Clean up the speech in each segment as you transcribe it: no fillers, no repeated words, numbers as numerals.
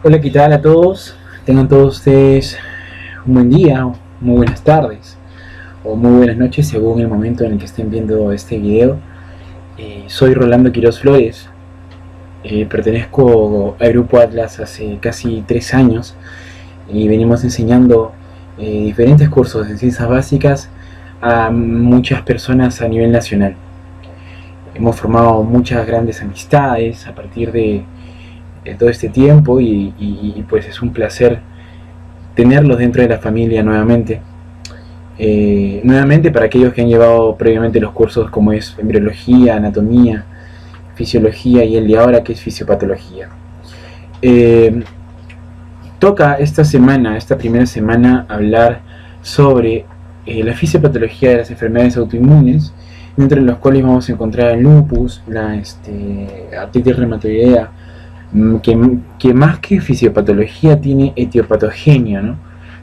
Hola, ¿qué tal a todos? Tengan todos ustedes un buen día, muy buenas tardes o muy buenas noches según el momento en el que estén viendo este video. Soy Rolando Quiroz Flores, pertenezco al Grupo Atlas hace casi 3 años y venimos enseñando diferentes cursos de ciencias básicas a muchas personas a nivel nacional. Hemos formado muchas grandes amistades a partir de todo este tiempo y pues es un placer tenerlos dentro de la familia nuevamente. Nuevamente para aquellos que han llevado previamente los cursos como es embriología, anatomía, fisiología y el de ahora que es fisiopatología. Toca esta primera semana, hablar sobre la fisiopatología de las enfermedades autoinmunes, entre los cuales vamos a encontrar el lupus, la artritis reumatoidea, que más que fisiopatología tiene etiopatogenia, ¿no?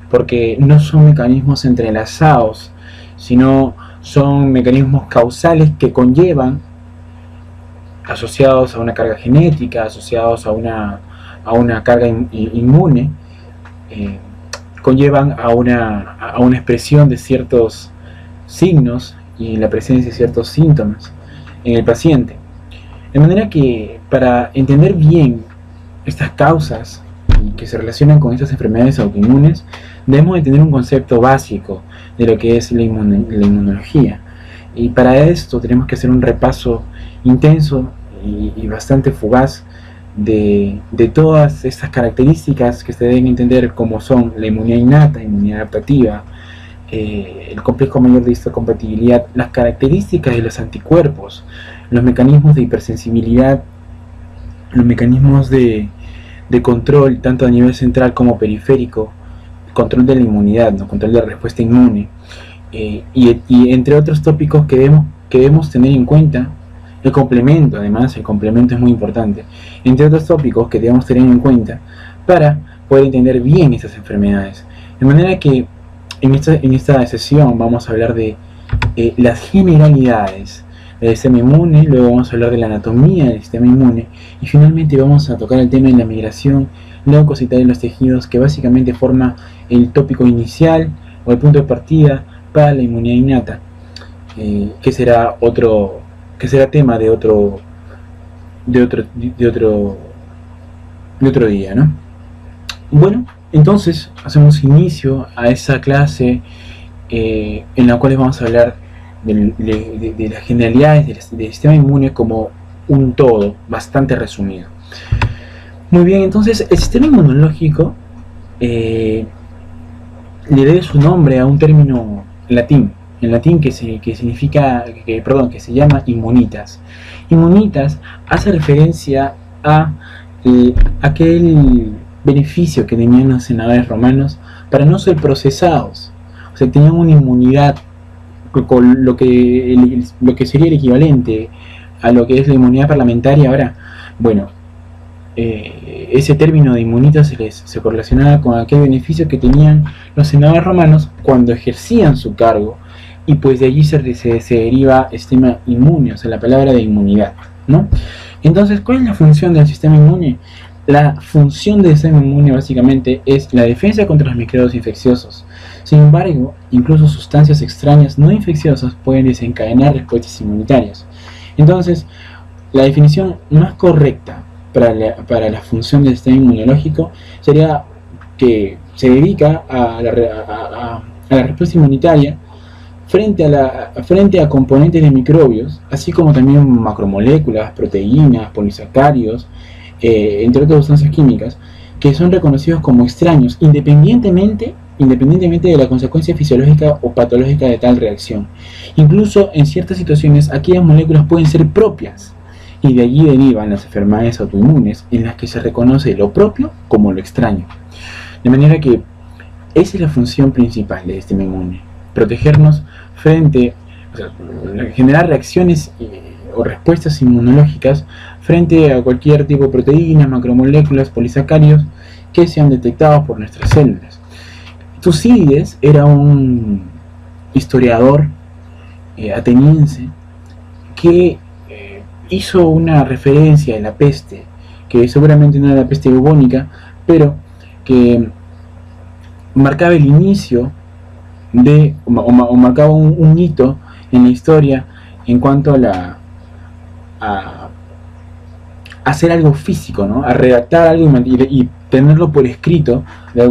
Porque no son mecanismos entrelazados, sino son mecanismos causales que conllevan, asociados a una carga genética, asociados a una carga inmune, conllevan a una expresión de ciertos signos y la presencia de ciertos síntomas en el paciente. De manera que para entender bien estas causas y que se relacionan con estas enfermedades autoinmunes, debemos de tener un concepto básico de lo que es la inmunología. Y para esto tenemos que hacer un repaso intenso y bastante fugaz de todas estas características que se deben entender, como son la inmunidad innata, inmunidad adaptativa, el complejo mayor de histocompatibilidad, las características de los anticuerpos, los mecanismos de hipersensibilidad, los mecanismos de control tanto a nivel central como periférico, control de la inmunidad, ¿no? Control de la respuesta inmune, y entre otros tópicos que debemos tener en cuenta. El complemento es muy importante, entre otros tópicos que debemos tener en cuenta para poder entender bien estas enfermedades. De manera que en esta sesión vamos a hablar de las generalidades del sistema inmune, luego vamos a hablar de la anatomía del sistema inmune y finalmente vamos a tocar el tema de la migración leucocitaria de los tejidos, que básicamente forma el tópico inicial o el punto de partida para la inmunidad innata, que será tema de otro día, ¿no? Bueno, entonces hacemos inicio a esa clase en la cual vamos a hablar de las generalidades del sistema inmune como un todo bastante resumido. Muy bien, entonces el sistema inmunológico le debe su nombre a un término en latín que se llama immunitas. Immunitas hace referencia a aquel beneficio que tenían los senadores romanos para no ser procesados. O sea, tenían una inmunidad con lo que sería el equivalente a lo que es la inmunidad parlamentaria ahora. Bueno, ese término de inmunitas se correlacionaba con aquel beneficio que tenían los senadores romanos cuando ejercían su cargo, y pues de allí se deriva el sistema inmune, o sea, la palabra de inmunidad, ¿no? Entonces, ¿cuál es la función del sistema inmune? La función del sistema inmune básicamente es la defensa contra los microbios infecciosos. Sin embargo, incluso sustancias extrañas no infecciosas pueden desencadenar respuestas inmunitarias. Entonces, la definición más correcta para la función del sistema inmunológico sería que se dedica a la respuesta inmunitaria frente a componentes de microbios, así como también macromoléculas, proteínas, polisacáridos, entre otras sustancias químicas, que son reconocidos como extraños independientemente de la consecuencia fisiológica o patológica de tal reacción. Incluso en ciertas situaciones aquellas moléculas pueden ser propias, y de allí derivan las enfermedades autoinmunes en las que se reconoce lo propio como lo extraño. De manera que esa es la función principal del sistema inmune: protegernos generar reacciones o respuestas inmunológicas frente a cualquier tipo de proteínas, macromoléculas, polisacáridos que sean detectados por nuestras células. Tucídides era un historiador ateniense que hizo una referencia a la peste, que seguramente no era la peste bubónica, pero que marcaba el inicio o marcaba un hito en la historia en cuanto a hacer algo físico, ¿no? A redactar algo y tenerlo por escrito que en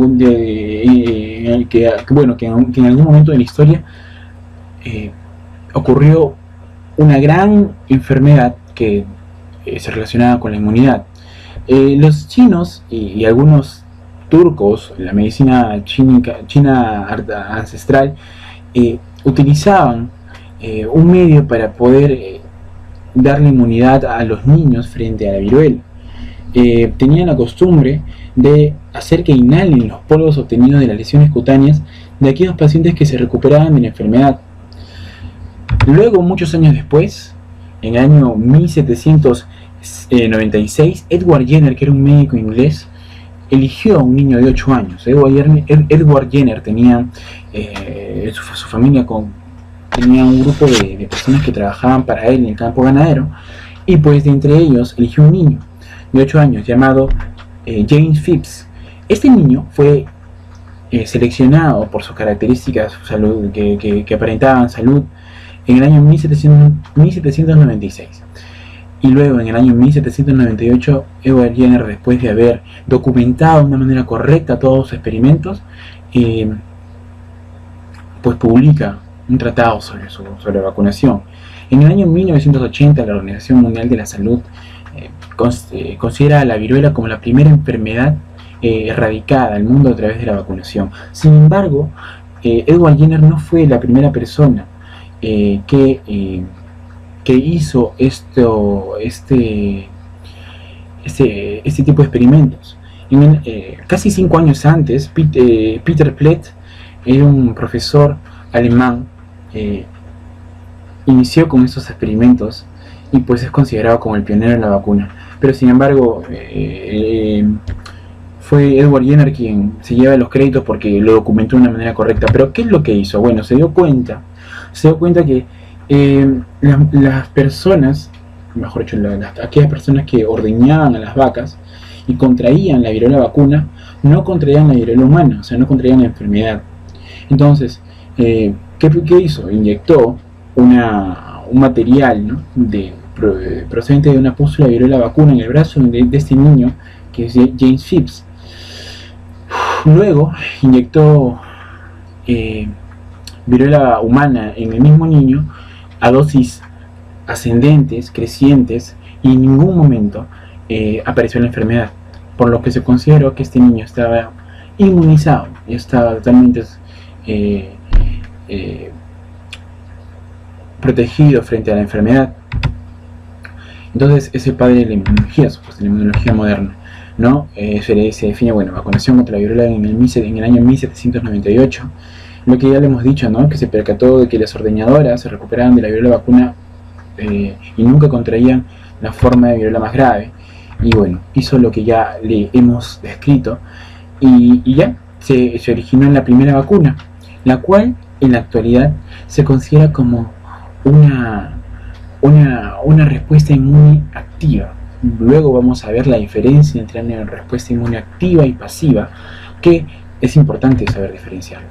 algún momento de la historia ocurrió una gran enfermedad que se relacionaba con la inmunidad. Los chinos y algunos turcos, la medicina china ancestral, utilizaban un medio para poder darle inmunidad a los niños frente a la viruela. Tenían la costumbre de hacer que inhalen los polvos obtenidos de las lesiones cutáneas de aquellos pacientes que se recuperaban de la enfermedad. Luego, muchos años después, en el año 1796, Edward Jenner, que era un médico inglés, eligió a un niño de 8 años. Edward Jenner tenía su familia tenía un grupo de personas que trabajaban para él en el campo ganadero, y pues de entre ellos eligió un niño de 8 años llamado James Phipps. Este niño fue seleccionado por sus características que aparentaban salud en el año 1796. Y luego, en el año 1798, Edward Jenner, después de haber documentado de una manera correcta todos sus experimentos, pues publica un tratado sobre vacunación. En el año 1980, la Organización Mundial de la Salud considera a la viruela como la primera enfermedad erradicada del mundo a través de la vacunación. Sin embargo, Edward Jenner no fue la primera persona que hizo este tipo de experimentos. Casi 5 años antes, Peter Plett era un profesor alemán, inició con estos experimentos y pues es considerado como el pionero en la vacuna. Pero sin embargo, fue Edward Jenner quien se lleva los créditos porque lo documentó de una manera correcta. Pero ¿qué es lo que hizo? Bueno, se dio cuenta que las personas, mejor dicho, aquellas personas que ordeñaban a las vacas y contraían la viruela vacuna, no contraían la viruela humana, o sea, no contraían la enfermedad. Entonces, ¿qué hizo? Inyectó un material, ¿no?, procedente de una pústula de viruela vacuna en el brazo de este niño, que es James Phipps. Luego inyectó viruela humana en el mismo niño a dosis ascendentes, crecientes, y en ningún momento apareció la enfermedad, por lo que se consideró que este niño estaba inmunizado y estaba totalmente protegido frente a la enfermedad. Entonces es el padre de la inmunología, supuestamente la inmunología moderna, ¿no? Se define, bueno, vacunación contra la viruela en el año 1798. Lo que ya le hemos dicho, ¿no?, que se percató de que las ordeñadoras se recuperaban de la viruela vacuna y nunca contraían la forma de viruela más grave. Y bueno, hizo lo que ya le hemos descrito y ya se originó en la primera vacuna, la cual en la actualidad se considera como una respuesta inmune activa. Luego vamos a ver la diferencia entre una respuesta inmune activa y pasiva, que es importante saber diferenciarlo.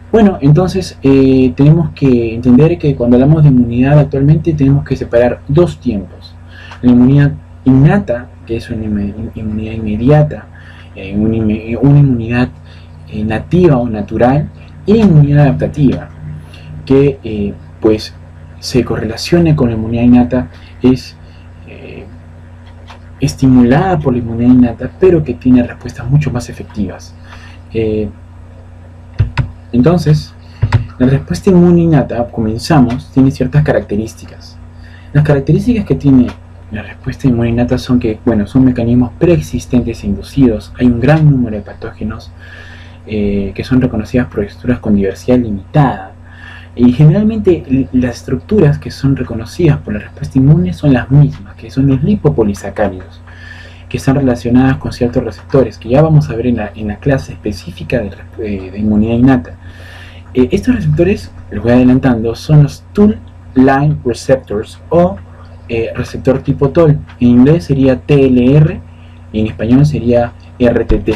Bueno, entonces tenemos que entender que cuando hablamos de inmunidad actualmente tenemos que separar dos tiempos: la inmunidad innata, que es una inmunidad inmediata, una inmunidad nativa o natural, y la inmunidad adaptativa, que pues se correlaciona con la inmunidad innata, es estimulada por la inmunidad innata, pero que tiene respuestas mucho más efectivas. Entonces, la respuesta inmune innata, tiene ciertas características. Las características que tiene la respuesta inmune innata son que, bueno, son mecanismos preexistentes e inducidos. Hay un gran número de patógenos que son reconocidas por estructuras con diversidad limitada. Y generalmente las estructuras que son reconocidas por la respuesta inmune son las mismas, que son los lipopolisacáridos, que están relacionadas con ciertos receptores, que ya vamos a ver en la clase específica de inmunidad innata. Estos receptores, les voy adelantando, son los Toll Line Receptors o receptor tipo Toll. En inglés sería TLR y en español sería RTT,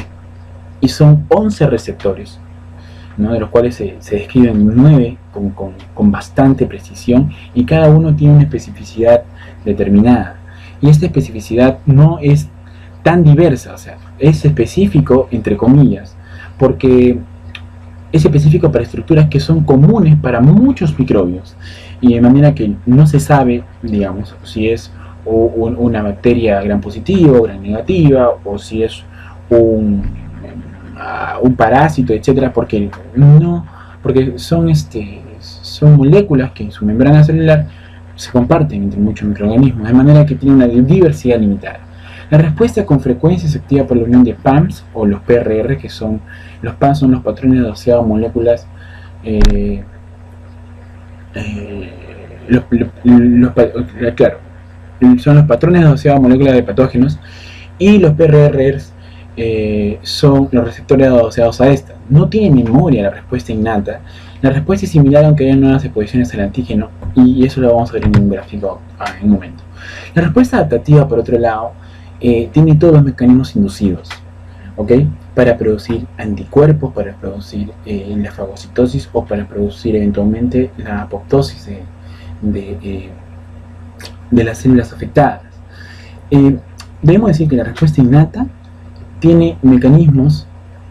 y son 11 receptores, ¿no? De los cuales se describen 9 con bastante precisión, y cada uno tiene una especificidad determinada, y esta especificidad no es tan diversa, o sea, es específico entre comillas, porque es específico para estructuras que son comunes para muchos microbios, y de manera que no se sabe, digamos, si es una bacteria gram positiva o gram negativa, o si es un parásito, etcétera, porque son moléculas que en su membrana celular se comparten entre muchos microorganismos, de manera que tienen una diversidad limitada. La respuesta con frecuencia se activa por la unión de PAMs o los PRR, que son los PAMs, son los patrones asociados a moléculas claro, son los patrones asociados a moléculas de patógenos, y los PRRs son los receptores asociados a esta. No tiene memoria la respuesta innata. La respuesta es similar aunque haya nuevas exposiciones al antígeno, y eso lo vamos a ver en un gráfico en un momento. La respuesta adaptativa, por otro lado, tiene todos los mecanismos inducidos, ¿ok? Para producir anticuerpos, para producir la fagocitosis, o para producir eventualmente la apoptosis de las células afectadas. Debemos decir que la respuesta innata tiene mecanismos,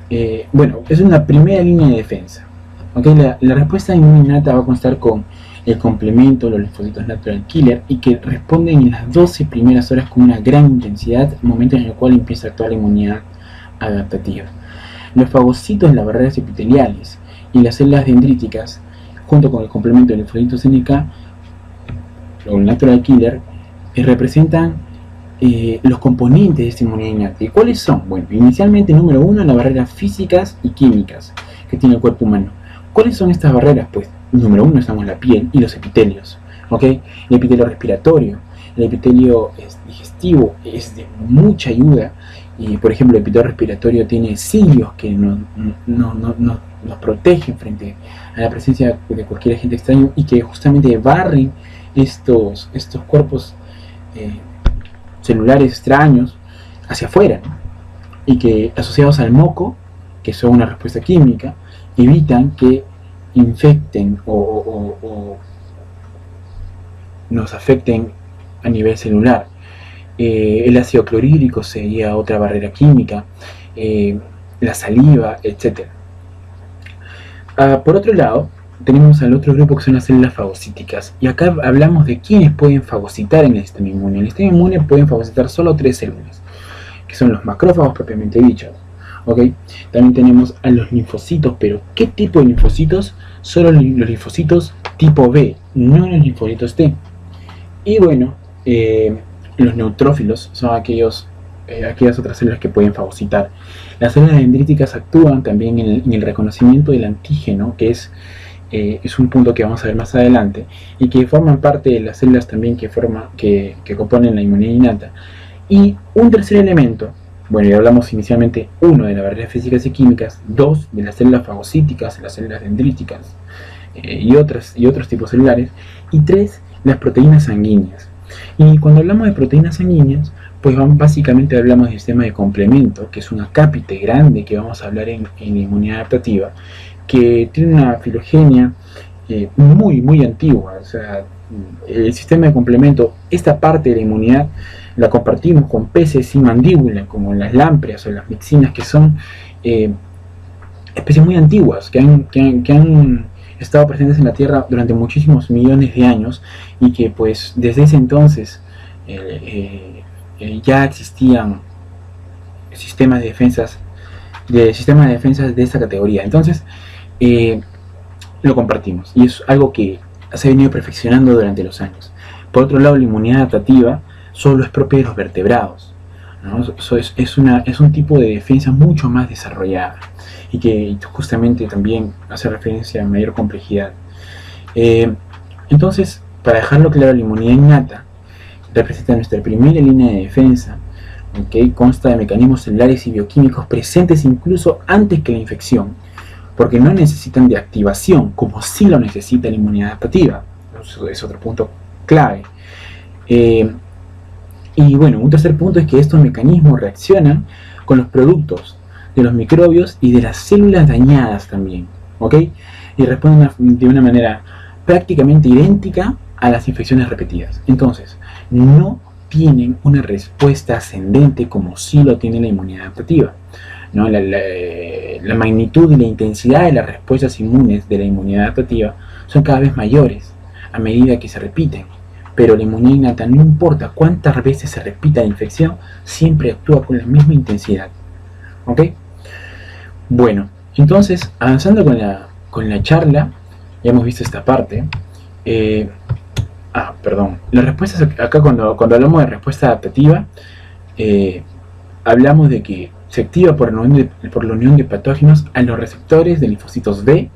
es una primera línea de defensa, ¿okay? La respuesta innata va a constar con el complemento, los linfocitos natural killer, y que responden en las 12 primeras horas con una gran intensidad, momento en el cual empieza a actuar la inmunidad adaptativa. Los fagocitos, las barreras epiteliales y las células dendríticas, junto con el complemento del linfocitos NK o el natural killer, representan los componentes de esta inmunidad innata. ¿Y cuáles son? Bueno, inicialmente, número 1, las barreras físicas y químicas que tiene el cuerpo humano. ¿Cuáles son estas barreras? Pues, número 1, estamos la piel y los epitelios, ¿ok? El epitelio respiratorio, el epitelio digestivo es de mucha ayuda, y por ejemplo el epitelio respiratorio tiene cilios que nos protegen frente a la presencia de cualquier agente extraño, y que justamente barren estos cuerpos celulares extraños hacia afuera, ¿no? Y que, asociados al moco, que son una respuesta química, evitan que infecten o nos afecten a nivel celular. El ácido clorhídrico sería otra barrera química, la saliva, etc. Por otro lado, tenemos al otro grupo, que son las células fagocíticas, y acá hablamos de quiénes pueden fagocitar en el sistema inmune. En el sistema inmune pueden fagocitar solo 3 células, que son los macrófagos propiamente dichos, ¿okay? También tenemos a los linfocitos, pero ¿qué tipo de linfocitos? Solo los linfocitos tipo B, no los linfocitos T. Y bueno, los neutrófilos son aquellas otras células que pueden fagocitar. Las células dendríticas actúan también en el reconocimiento del antígeno, que es un punto que vamos a ver más adelante, y que forman parte de las células también que componen la inmunidad innata. Y un tercer elemento, bueno, ya hablamos inicialmente, 1, de las barreras físicas y químicas, 2, de las células fagocíticas, las células dendríticas y otros tipos celulares, y 3, las proteínas sanguíneas. Y cuando hablamos de proteínas sanguíneas, pues básicamente hablamos del sistema de complemento, que es un acápite grande que vamos a hablar en inmunidad adaptativa, que tiene una filogenia muy antigua. O sea, el sistema de complemento, esta parte de la inmunidad, la compartimos con peces sin mandíbula, como las lámpreas o las mixinas, que son especies muy antiguas, que han estado presentes en la Tierra durante muchísimos millones de años, y que pues desde ese entonces ya existían sistemas de defensas de esta categoría. Entonces lo compartimos, y es algo que se ha venido perfeccionando durante los años. Por otro lado, la inmunidad adaptativa solo es propia de los vertebrados, ¿no? Es un tipo de defensa mucho más desarrollada, y que justamente también hace referencia a mayor complejidad. Entonces, para dejarlo claro, la inmunidad innata representa nuestra primera línea de defensa, ¿okay? Consta de mecanismos celulares y bioquímicos presentes incluso antes que la infección, porque no necesitan de activación, como sí lo necesita la inmunidad adaptativa. Eso es otro punto clave. Y bueno, un tercer punto es que estos mecanismos reaccionan con los productos de los microbios y de las células dañadas también, ¿ok? Y responden de una manera prácticamente idéntica a las infecciones repetidas. Entonces, no tienen una respuesta ascendente como sí lo tiene la inmunidad adaptativa, ¿no? La magnitud y la intensidad de las respuestas inmunes de la inmunidad adaptativa son cada vez mayores a medida que se repiten, pero la inmunidad innata, no importa cuántas veces se repita la infección, siempre actúa con la misma intensidad, ¿ok? Bueno, entonces, avanzando con la charla, ya hemos visto esta parte. Perdón. Las respuestas, acá cuando hablamos de respuesta adaptativa, hablamos de que se activa por la unión de patógenos a los receptores de linfocitos B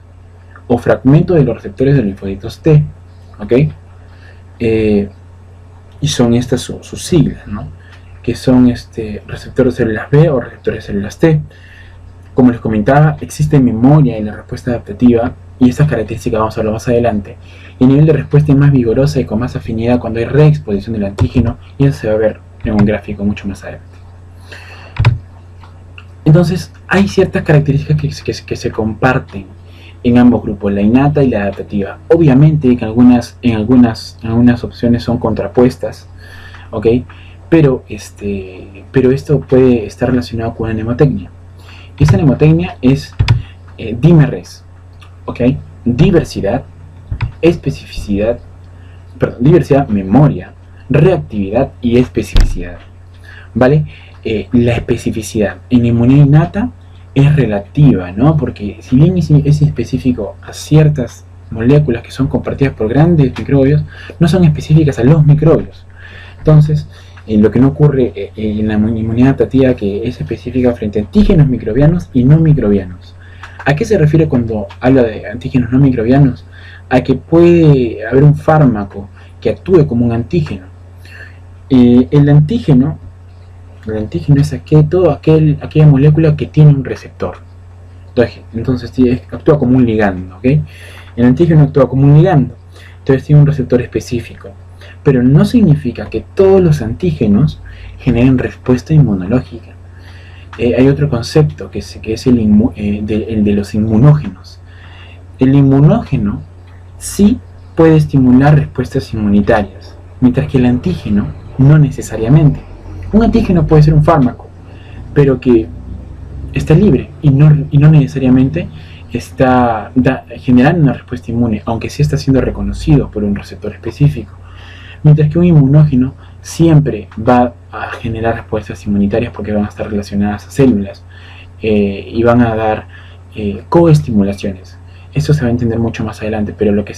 o fragmentos de los receptores de linfocitos T, ¿ok? Y son estas sus siglas, ¿no? Que son receptores de células B o receptores de células T. Como les comentaba, existe memoria en la respuesta adaptativa y estas características vamos a hablar más adelante. El nivel de respuesta es más vigorosa y con más afinidad cuando hay reexposición del antígeno, y eso se va a ver en un gráfico mucho más adelante. Entonces, hay ciertas características que se comparten en ambos grupos, la innata y la adaptativa. Obviamente que en algunas opciones son contrapuestas, ¿ok? Pero esto puede estar relacionado con la mnemotecnia. Esta mnemotecnia es DIMERRES, ¿ok? Diversidad, especificidad, diversidad, memoria, reactividad y especificidad, ¿vale? La especificidad en la inmunidad innata es relativa, ¿no? Porque si bien es específico a ciertas moléculas que son compartidas por grandes microbios, no son específicas a los microbios. Entonces, lo que no ocurre en la inmunidad adaptativa, que es específica frente a antígenos microbianos y no microbianos. ¿A qué se refiere cuando habla de antígenos no microbianos? A que puede haber un fármaco que actúe como un antígeno. El antígeno es aquella molécula que tiene un receptor. Entonces actúa como un ligando, ¿ok? El antígeno actúa como un ligando, entonces tiene un receptor específico. Pero no significa que todos los antígenos generen respuesta inmunológica. Hay otro concepto que es el de los inmunógenos. El inmunógeno sí puede estimular respuestas inmunitarias, mientras que el antígeno no necesariamente. Un antígeno puede ser un fármaco, pero que está libre y no necesariamente está generando una respuesta inmune, aunque sí está siendo reconocido por un receptor específico. Mientras que un inmunógeno siempre va a generar respuestas inmunitarias porque van a estar relacionadas a células y van a dar coestimulaciones. Eso se va a entender mucho más adelante, pero lo que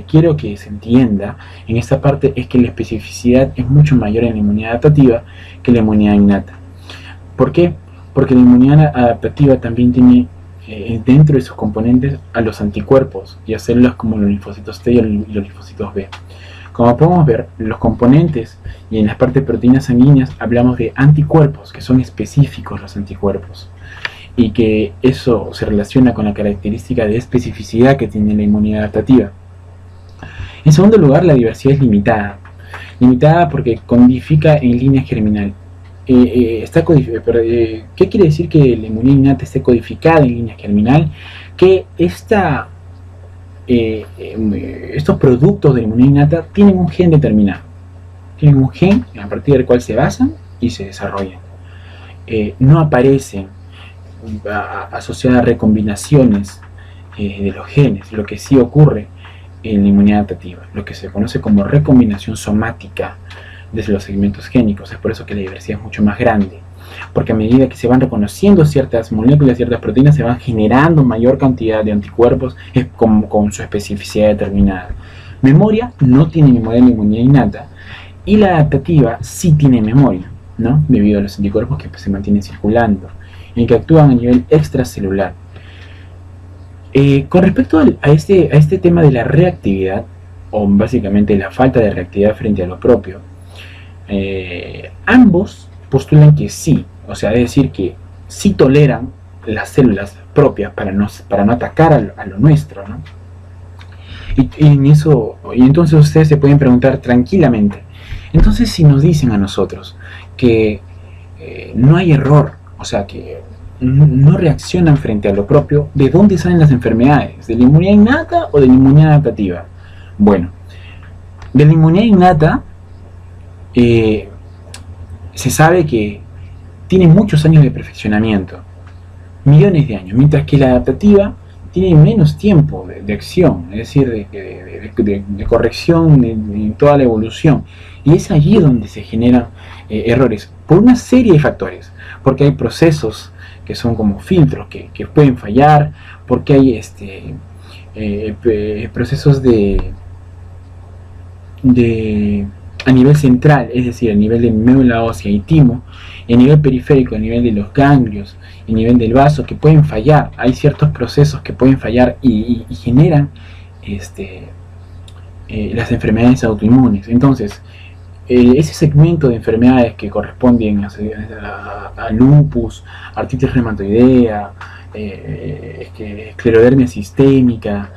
quiero que se entienda en esta parte es que la especificidad es mucho mayor en la inmunidad adaptativa que la inmunidad innata. ¿Por qué? Porque la inmunidad adaptativa también tiene dentro de sus componentes a los anticuerpos y a células como los linfocitos T y los linfocitos B. Como podemos ver, los componentes y en las partes de proteínas sanguíneas hablamos de anticuerpos, que son específicos los anticuerpos, y que eso se relaciona con la característica de especificidad que tiene la inmunidad adaptativa. En segundo lugar, la diversidad es limitada porque codifica en línea germinal. ¿Qué quiere decir que la inmunidad innata esté codificada en línea germinal? Que estos productos de la inmunidad innata tienen un gen determinado, tienen un gen a partir del cual se basan y se desarrollan. No aparecen asociadas a recombinaciones de los genes, lo que sí ocurre en la inmunidad adaptativa, lo que se conoce como recombinación somática de los segmentos génicos. Es por eso que la diversidad es mucho más grande, porque a medida que se van reconociendo ciertas moléculas, ciertas proteínas, se van generando mayor cantidad de anticuerpos con su especificidad determinada. Memoria no tiene memoria en la inmunidad innata, y la adaptativa sí tiene memoria, ¿no? Debido a los anticuerpos que se mantienen circulando, en que actúan a nivel extracelular. Con respecto a este tema de la reactividad, o básicamente la falta de reactividad frente a lo propio, ambos postulan que sí, o sea, es decir, que sí toleran las células propias para no atacar a lo nuestro, ¿no? Y entonces ustedes se pueden preguntar tranquilamente, entonces si nos dicen a nosotros que no hay error, o sea que no reaccionan frente a lo propio. ¿De dónde salen las enfermedades? ¿De la inmunidad innata o de la inmunidad adaptativa? Bueno, de la inmunidad innata se sabe que tiene muchos años de perfeccionamiento, millones de años, mientras que la adaptativa tiene menos tiempo de acción, es decir, de corrección en toda la evolución. Y es allí donde se generan errores, por una serie de factores, porque hay procesos que son como filtros que pueden fallar, porque hay procesos a nivel central, es decir, a nivel de médula ósea y timo, y a nivel periférico, a nivel de los ganglios, a nivel del vaso, que pueden fallar. Hay ciertos procesos que pueden fallar y generan las enfermedades autoinmunes. Entonces, ese segmento de enfermedades que corresponden a lupus, artritis reumatoidea, esclerodermia sistémica,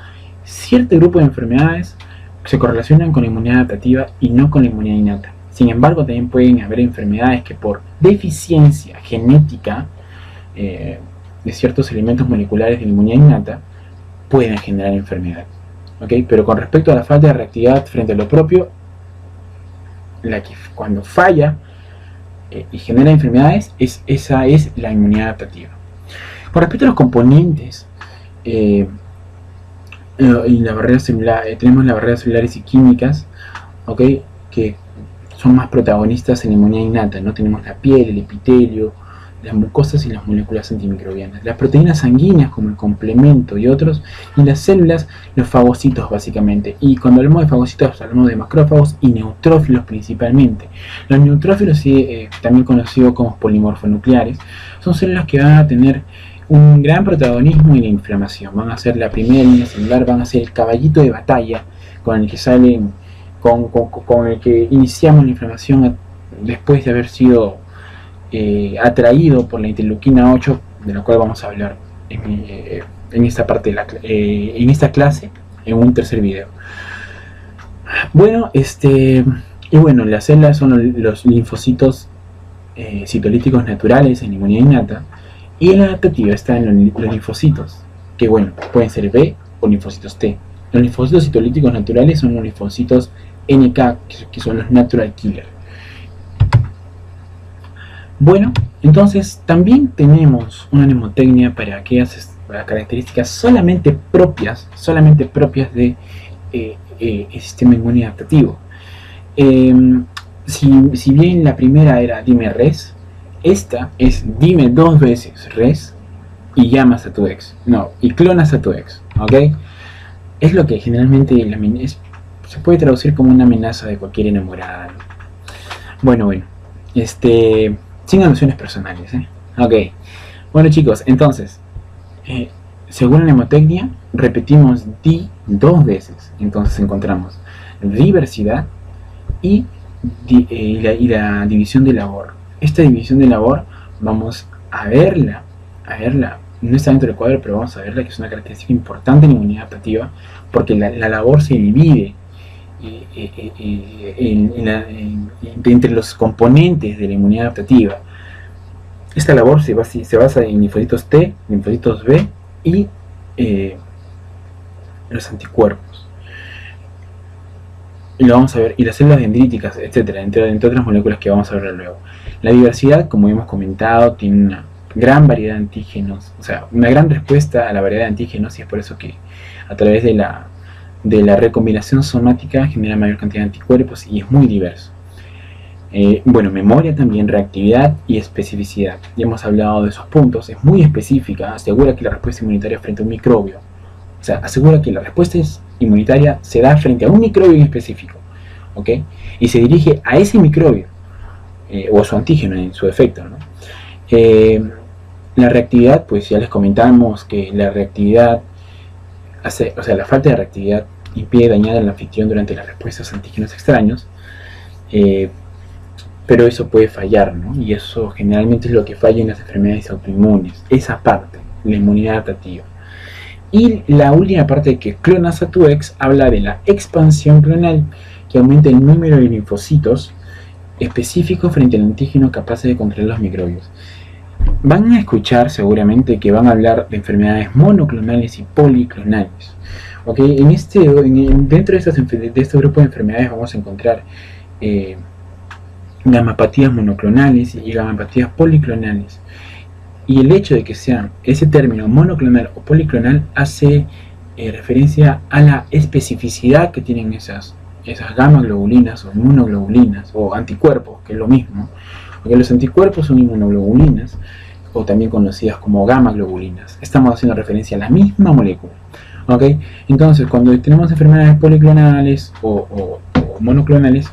cierto grupo de enfermedades se correlacionan con la inmunidad adaptativa y no con la inmunidad innata. Sin embargo, también pueden haber enfermedades que por deficiencia genética de ciertos elementos moleculares de la inmunidad innata pueden generar enfermedad. ¿Okay? Pero con respecto a la falta de reactividad frente a lo propio, la que cuando falla y genera enfermedades, esa es la inmunidad adaptativa. Con respecto a los componentes y la barrera celular, tenemos las barreras celulares y químicas, ¿okay? Que son más protagonistas en la inmunidad innata, ¿no? Tenemos la piel, el epitelio, las mucosas y las moléculas antimicrobianas, las proteínas sanguíneas como el complemento y otros, y las células, los fagocitos básicamente. Y cuando hablamos de fagocitos hablamos de macrófagos y neutrófilos principalmente. Los neutrófilos, también conocidos como polimorfonucleares, son células que van a tener un gran protagonismo en la inflamación. Van a ser la primera línea celular, van a ser el caballito de batalla con el que salen, con el que iniciamos la inflamación después de haber sido atraído por la interleuquina 8, de la cual vamos a hablar en esta parte de en esta clase, en un tercer video. Bueno, y bueno, las células son los linfocitos citolíticos naturales en inmunidad innata, y en la adaptativa están los linfocitos, que bueno, pueden ser B o linfocitos T. Los linfocitos citolíticos naturales son los linfocitos NK, que son los natural killer. Bueno, entonces también tenemos una mnemotecnia para aquellas características solamente propias de el sistema inmune adaptativo. Si bien la primera era dime res, esta es dime 2 veces res y llamas a tu ex, no, y clonas a tu ex, ¿ok? Es lo que generalmente se puede traducir como una amenaza de cualquier enamorada, ¿no? Bueno, sin alusiones personales, Ok. Bueno, chicos, entonces, según la mnemotecnia, repetimos di 2 veces. Entonces encontramos diversidad y la división de labor. Esta división de labor vamos a verla, no está dentro del cuadro, pero vamos a verla, que es una característica importante en la inmunidad adaptativa, porque la labor se divide entre los componentes de la inmunidad adaptativa. Esta labor se basa en linfocitos T, linfocitos B y los anticuerpos. Y lo vamos a ver, y las células dendríticas, etcétera, entre otras moléculas que vamos a ver luego. La diversidad, como hemos comentado, tiene una gran variedad de antígenos, o sea, una gran respuesta a la variedad de antígenos, y es por eso que a través de la recombinación somática genera mayor cantidad de anticuerpos y es muy diverso. Bueno, memoria también, reactividad y especificidad. Ya hemos hablado de esos puntos, es muy específica, asegura que la respuesta inmunitaria frente a un microbio, o sea, asegura que la respuesta inmunitaria se da frente a un microbio en específico, ¿ok? Y se dirige a ese microbio, o a su antígeno en su defecto, ¿no? La reactividad, pues ya les comentamos que la reactividad la falta de reactividad impide dañar al anfitrión durante las respuestas a antígenos extraños, pero eso puede fallar, ¿no? Y eso generalmente es lo que falla en las enfermedades autoinmunes, esa parte, la inmunidad adaptativa. Y la última parte, que clonas a tu ex, habla de la expansión clonal, que aumenta el número de linfocitos específicos frente al antígeno capaces de controlar los microbios. van a escuchar seguramente que van a hablar de enfermedades monoclonales y policlonales. ¿Okay? Dentro de este grupo de enfermedades vamos a encontrar gamapatías monoclonales y gamapatías policlonales. Y el hecho de que sean ese término monoclonal o policlonal hace referencia a la especificidad que tienen esas gamma globulinas o inmunoglobulinas o anticuerpos, que es lo mismo, porque los anticuerpos son inmunoglobulinas o también conocidas como gamma globulinas. Estamos haciendo referencia a la misma molécula. ¿Okay? Entonces, cuando tenemos enfermedades policlonales o monoclonales,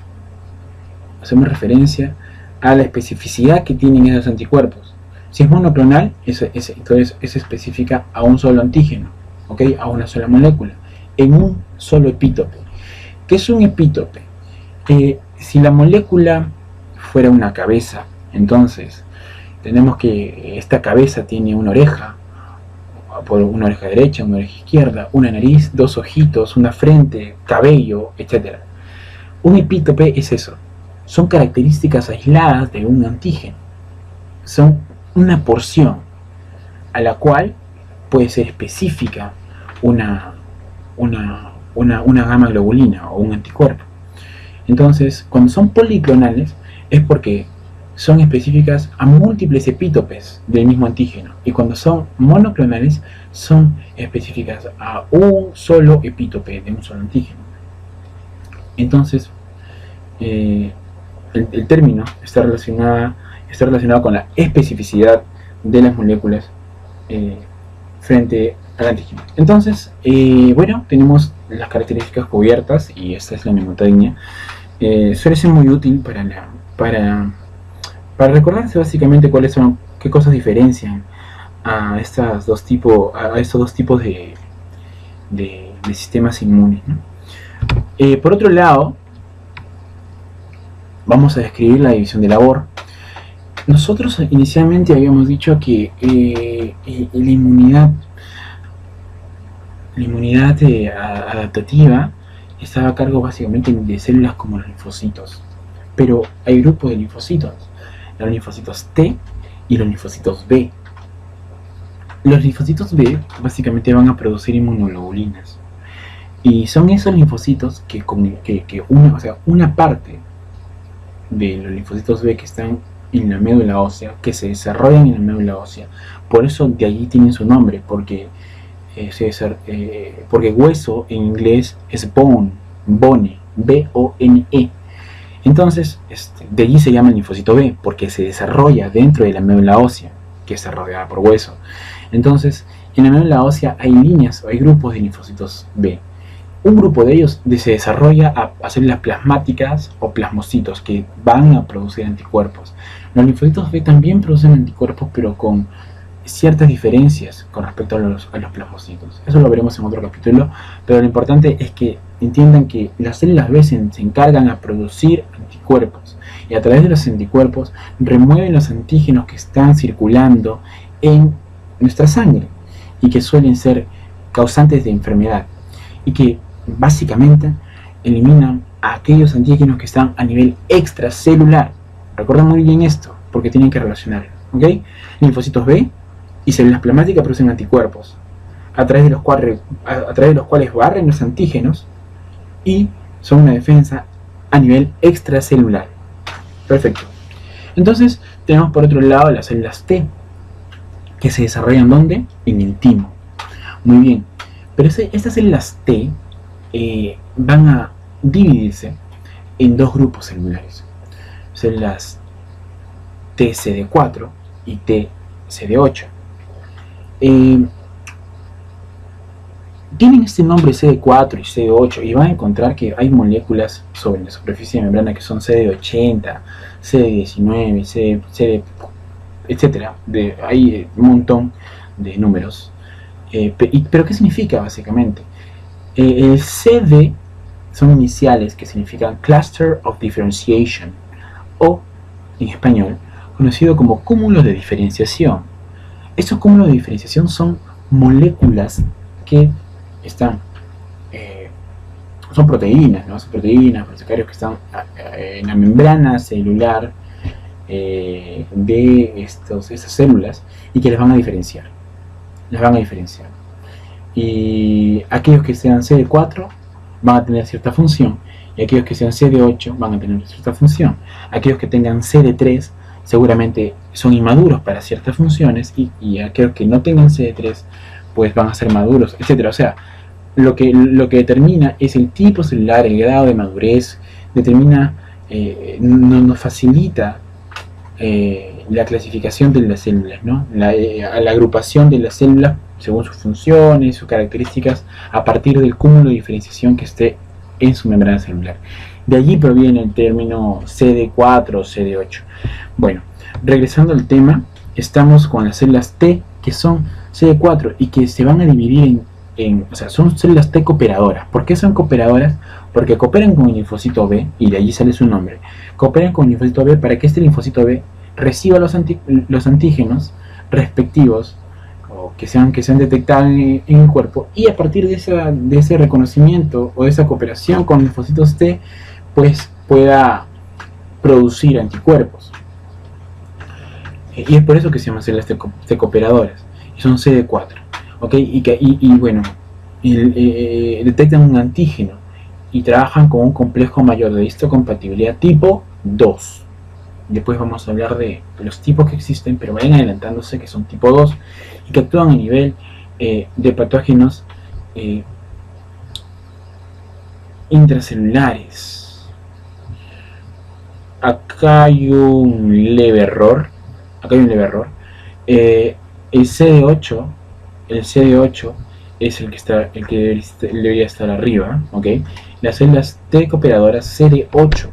hacemos referencia a la especificidad que tienen esos anticuerpos. Si es monoclonal, entonces es específica a un solo antígeno, ¿okay? A una sola molécula, en un solo epítope. ¿Qué es un epítope? Si la molécula fuera una cabeza, entonces tenemos que esta cabeza tiene una oreja derecha, una oreja izquierda, una nariz, dos ojitos, una frente, cabello, etc. Un epítope es eso, son características aisladas de un antígeno, son una porción a la cual puede ser específica una gamma globulina o un anticuerpo. Entonces, cuando son policlonales es porque son específicas a múltiples epítopes del mismo antígeno, y cuando son monoclonales son específicas a un solo epítope de un solo antígeno. Entonces, el término está relacionado con la especificidad de las moléculas frente al antígeno. Entonces, bueno, tenemos las características cubiertas y esta es la mnemotecnia. Suele ser muy útil para recordarse básicamente qué cosas diferencian a estos dos tipos de sistemas inmunes, ¿no? Por otro lado, vamos a describir la división de labor. Nosotros inicialmente habíamos dicho que la inmunidad adaptativa estaba a cargo básicamente de células como los linfocitos, pero hay grupos de linfocitos, los linfocitos T y los linfocitos B. Los linfocitos B básicamente van a producir inmunoglobulinas, y son esos linfocitos que una parte de los linfocitos B que están en la médula ósea, que se desarrollan en la médula ósea. Por eso de allí tienen su nombre, porque hueso en inglés es bone, B-O-N-E. Entonces, de allí se llama el linfocito B, porque se desarrolla dentro de la médula ósea, que está rodeada por hueso. Entonces, en la médula ósea hay líneas o hay grupos de linfocitos B. Un grupo de ellos se desarrolla a células plasmáticas o plasmocitos que van a producir anticuerpos. Los linfocitos B también producen anticuerpos, pero con ciertas diferencias con respecto a los plasmocitos. Eso lo veremos en otro capítulo, pero lo importante es que entiendan que las células B se encargan a producir anticuerpos, y a través de los anticuerpos remueven los antígenos que están circulando en nuestra sangre y que suelen ser causantes de enfermedad, y que básicamente eliminan a aquellos antígenos que están a nivel extracelular. Recuerden muy bien esto, porque tienen que relacionar, ¿ok? Linfocitos B y células plasmáticas producen anticuerpos, a través de los cuales barren los antígenos y son una defensa a nivel extracelular. Perfecto. Entonces tenemos por otro lado las células T, que se desarrollan ¿dónde? En el timo. Muy bien. Pero estas células T van a dividirse en dos grupos celulares: células TCD4 y TCD8. Tienen este nombre CD4 y CD8, y van a encontrar que hay moléculas sobre la superficie de membrana que son CD80, CD19, CD, etc. Hay un montón de números. ¿Pero qué significa básicamente? El CD son iniciales que significan Cluster of Differentiation, o en español conocido como cúmulos de diferenciación. Estos cúmulos de diferenciación son moléculas que son proteínas, ¿no? Son proteínas, proteicarios que están en la membrana celular de estas células y que las van a diferenciar. Y aquellos que sean CD4 van a tener cierta función, y aquellos que sean CD8 van a tener cierta función. Aquellos que tengan CD3 seguramente son inmaduros para ciertas funciones, y aquellos que no tengan CD3 pues van a ser maduros, etcétera. O sea, lo que determina es el tipo celular, el grado de madurez, nos facilita la clasificación de las células, ¿no? La agrupación de las células según sus funciones, sus características, a partir del cúmulo de diferenciación que esté en su membrana celular. De allí proviene el término CD4 o CD8. Bueno, regresando al tema, estamos con las células T, que son CD4 y que se van a dividir o sea, son células T cooperadoras. ¿Por qué son cooperadoras? Porque cooperan con el linfocito B, y de allí sale su nombre. Cooperan con el linfocito B para que este linfocito B reciba los antígenos respectivos, o que sean detectados en el cuerpo, y a partir de ese reconocimiento o de esa cooperación con linfocitos T, pues pueda producir anticuerpos. Y es por eso que se llaman células T cooperadoras, y son CD4, ¿ok? Y bueno, detectan un antígeno y trabajan con un complejo mayor de histocompatibilidad tipo 2. Después vamos a hablar de los tipos que existen, pero vayan adelantándose que son tipo 2 y que actúan a nivel de patógenos intracelulares. Acá hay un leve error. El CD8 es el que debería estar arriba, ¿ok? Las células T cooperadoras CD8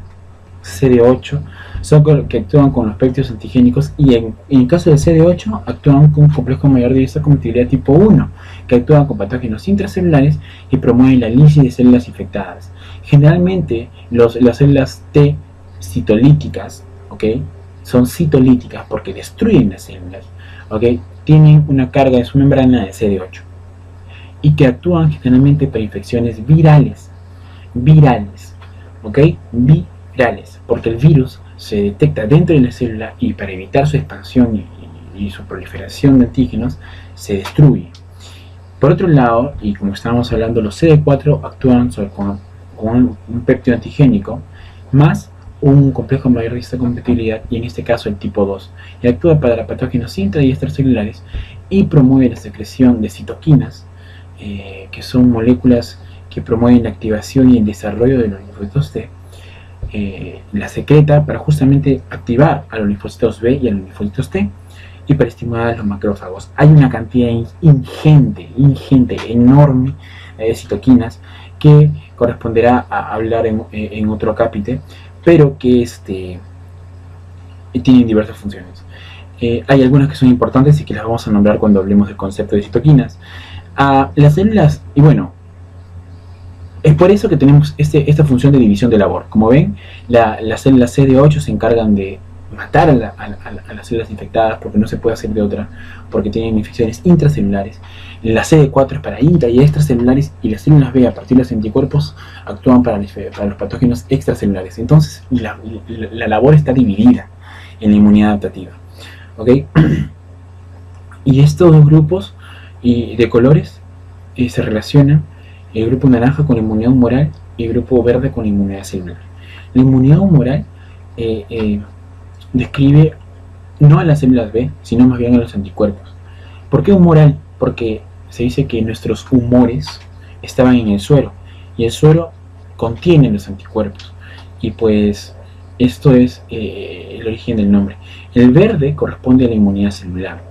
son que actúan con los péptidos antigénicos, y en el caso del CD8 actúan con un complejo mayor de histocompatibilidad tipo 1, que actúan con patógenos intracelulares y promueven la lisis de células infectadas. Generalmente las células T citolíticas, ¿ok? Son citolíticas porque destruyen las células, ¿ok? Tienen una carga en su membrana de CD8 y que actúan generalmente para infecciones virales, ¿ok? Virales, porque el virus se detecta dentro de la célula y para evitar su expansión y su proliferación de antígenos se destruye. Por otro lado, y como estábamos hablando, los CD4 actúan con un péptido antigénico más un complejo mayor de histocompatibilidad, y en este caso el tipo 2, y actúa para patógenos intra y extracelulares y promueve la secreción de citoquinas, que son moléculas que promueven la activación y el desarrollo de los linfocitos T. La secreta para justamente activar a los linfocitos B y a los linfocitos T, y para estimular a los macrófagos. Hay una cantidad ingente, enorme de citoquinas que corresponderá a hablar en otro capítulo, pero que tienen diversas funciones. Hay algunas que son importantes y que las vamos a nombrar cuando hablemos del concepto de citoquinas. Las células, y bueno, es por eso que tenemos esta función de división de labor. Como ven, las células CD8 se encargan de matar a las células infectadas, porque no se puede hacer de otra, porque tienen infecciones intracelulares. La CD4 es para intra y extracelulares, y las células B, a partir de los anticuerpos, actúan para los patógenos extracelulares. Entonces la labor está dividida en la inmunidad adaptativa, ¿ok? Y estos dos grupos de colores se relacionan: el grupo naranja con la inmunidad humoral y el grupo verde con la inmunidad celular. La inmunidad humoral describe no a las células B, sino más bien a los anticuerpos. ¿Por qué humoral? Porque se dice que nuestros humores estaban en el suero, y el suero contiene los anticuerpos, y pues esto es el origen del nombre. El verde corresponde a la inmunidad celular,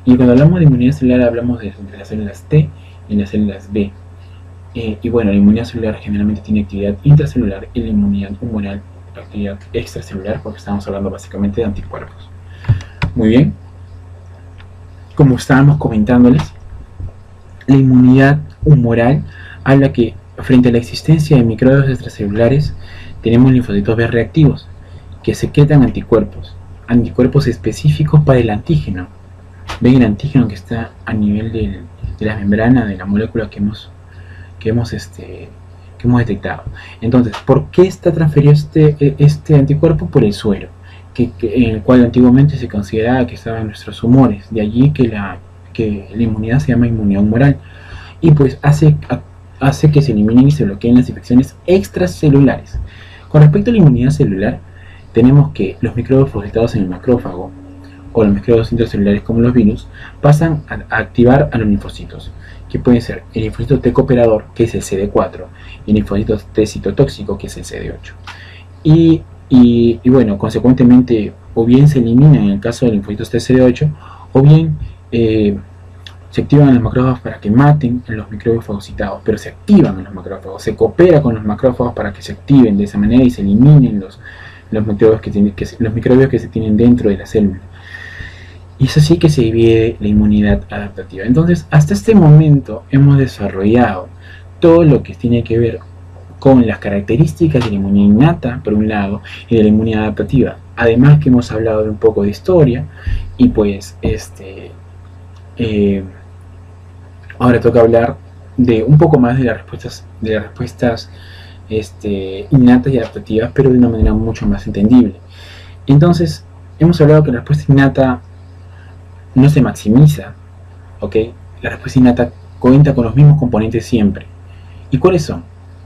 y cuando hablamos de inmunidad celular hablamos de las células T y las células B. Y bueno, la inmunidad celular generalmente tiene actividad intracelular, y la inmunidad humoral actividad extracelular, porque estamos hablando básicamente de anticuerpos. Muy bien, como estábamos comentándoles, la inmunidad humoral habla que frente a la existencia de microbios extracelulares tenemos linfocitos B reactivos que secretan anticuerpos específicos para el antígeno. Ven el antígeno que está a nivel de la membrana de la molécula que hemos detectado. Entonces, ¿por qué está transferido este anticuerpo? Por el suero, en el cual antiguamente se consideraba que estaban nuestros humores. De allí que la inmunidad se llama inmunidad humoral. Y pues hace que se eliminen y se bloqueen las infecciones extracelulares. Con respecto a la inmunidad celular, tenemos que los microbios fagocitados en el macrófago o los microbios intracelulares como los virus pasan a activar a los linfocitos, que pueden ser el linfocito T cooperador, que es el CD4, y el linfocito T citotóxico, que es el CD8. Y bueno, consecuentemente, o bien se eliminan en el caso de linfocitos T CD8, o bien se activan los macrófagos para que maten a los microbios fagocitados, pero se activan los macrófagos, se coopera con los macrófagos para que se activen de esa manera y se eliminen los microbios que se tienen dentro de la célula. Y es así que se divide la inmunidad adaptativa. Entonces, hasta este momento hemos desarrollado todo lo que tiene que ver con las características de la inmunidad innata, por un lado, y de la inmunidad adaptativa. Además que hemos hablado de un poco de historia, y pues ahora toca hablar de un poco más de las respuestas innatas y adaptativas, pero de una manera mucho más entendible. Entonces, hemos hablado que la respuesta innata no se maximiza, ¿ok? La respuesta innata cuenta con los mismos componentes siempre. ¿Y cuáles son?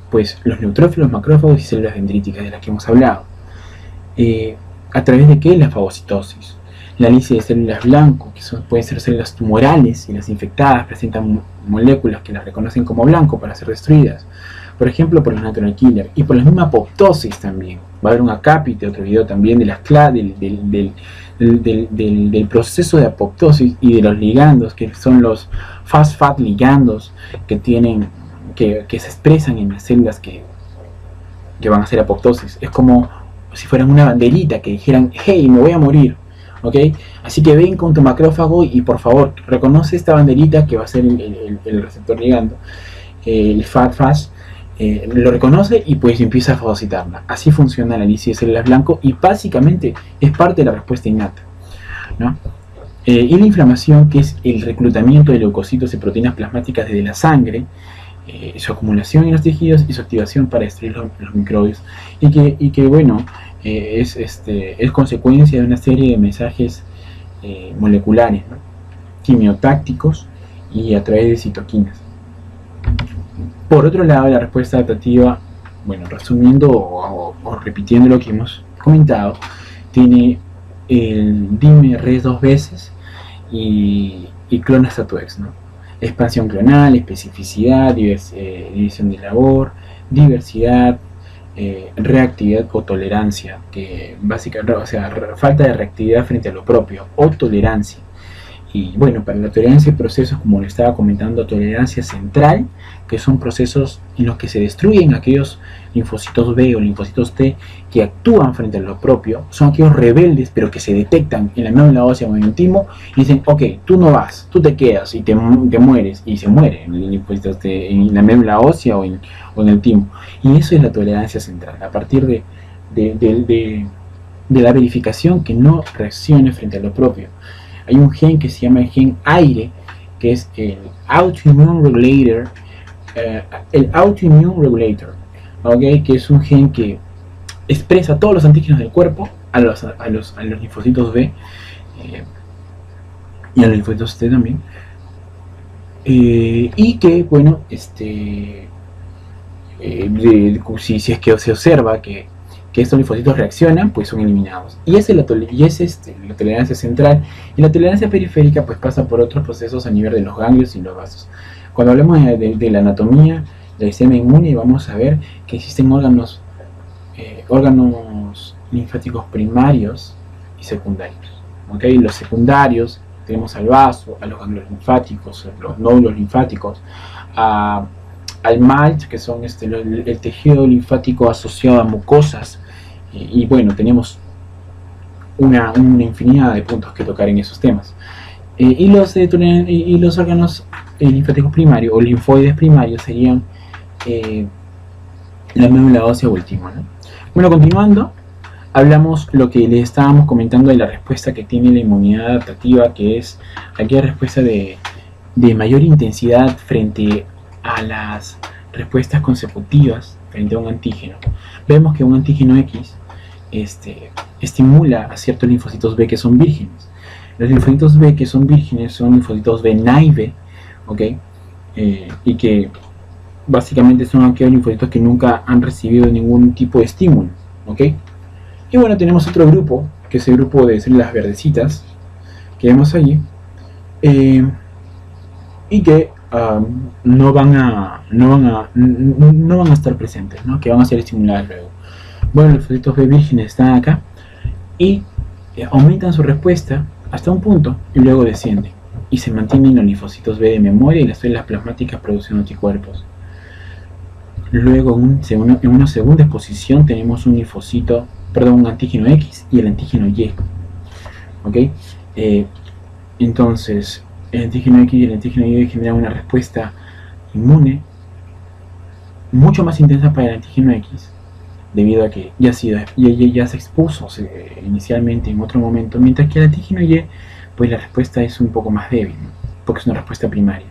Pues los neutrófilos, macrófagos y células dendríticas de las que hemos hablado. ¿A través de qué? La fagocitosis. La lisis de células blanco, que pueden ser células tumorales, y las infectadas presentan moléculas que las reconocen como blanco para ser destruidas. Por ejemplo, por los natural killer y por la misma apoptosis también. Va a haber un acápite, otro video también de las del proceso de apoptosis y de los ligandos, que son los fast fat ligandos que se expresan en las células que van a hacer apoptosis. Es como si fueran una banderita que dijeran: hey, me voy a morir, ¿ok? Así que ven con tu macrófago y por favor reconoce esta banderita que va a ser el receptor ligando, el fast, lo reconoce y pues empieza a fagocitarla. Así funciona la lisis de células blanco y básicamente es parte de la respuesta innata, ¿no? Y la inflamación, que es el reclutamiento de leucocitos y proteínas plasmáticas desde la sangre, su acumulación en los tejidos y su activación para destruir los microbios, y que bueno, es consecuencia de una serie de mensajes moleculares, ¿no? Quimiotácticos y a través de citoquinas. Por otro lado, la respuesta adaptativa, bueno, resumiendo o repitiendo lo que hemos comentado, tiene el dimer 2 veces y clonas a tu ex, ¿no? Expansión clonal, especificidad, división de labor, diversidad, reactividad o tolerancia, que básicamente, o sea, falta de reactividad frente a lo propio, o tolerancia. Y bueno, para la tolerancia hay procesos, como le estaba comentando, tolerancia central, que son procesos en los que se destruyen aquellos linfocitos B o linfocitos T que actúan frente a lo propio. Son aquellos rebeldes, pero que se detectan en la médula ósea o en el timo y dicen: ok, tú no vas, tú te quedas y te mueres, y se muere en el linfocito en la médula ósea o en el timo. Y eso es la tolerancia central, a partir de la verificación que no reaccione frente a lo propio. Hay un gen que se llama el gen aire, que es el autoimmune regulator, ¿okay? Que es un gen que expresa todos los antígenos del cuerpo a los linfocitos B y a los linfocitos T también, y que bueno, si es que se observa que estos linfocitos reaccionan, pues son eliminados. Y esa es la tolerancia central. Y la tolerancia periférica pues pasa por otros procesos a nivel de los ganglios y los vasos. Cuando hablemos de la anatomía del sistema inmune, vamos a ver que existen órganos linfáticos primarios y secundarios, ¿okay? Los secundarios tenemos al vaso, a los ganglios linfáticos, los nódulos linfáticos, al MALT, que son el tejido linfático asociado a mucosas, y bueno, tenemos una infinidad de puntos que tocar en esos temas. Y los órganos linfáticos primarios o linfoides primarios serían la médula ósea o el timo, ¿no? Bueno, continuando, hablamos lo que les estábamos comentando de la respuesta que tiene la inmunidad adaptativa, que es aquella respuesta de mayor intensidad frente a las respuestas consecutivas frente a un antígeno. Vemos que un antígeno X estimula a ciertos linfocitos B que son vírgenes. Los linfocitos B que son vírgenes son linfocitos B naive, ¿ok? Y que básicamente son aquellos linfocitos que nunca han recibido ningún tipo de estímulo, ¿ok? Y bueno, tenemos otro grupo, que es el grupo de células verdecitas, que vemos allí, y que no van a estar presentes, ¿no? Que van a ser estimuladas luego. Bueno, los linfocitos B vírgenes están acá y aumentan su respuesta hasta un punto y luego descienden y se mantienen los linfocitos B de memoria y las células plasmáticas produciendo anticuerpos. Luego en una segunda exposición tenemos un antígeno X y el antígeno Y, ¿ok? Entonces el antígeno X y el antígeno Y generan una respuesta inmune mucho más intensa para el antígeno X, debido a que ya se expuso inicialmente en otro momento, mientras que el antígeno Y, pues la respuesta es un poco más débil, ¿no? Porque es una respuesta primaria,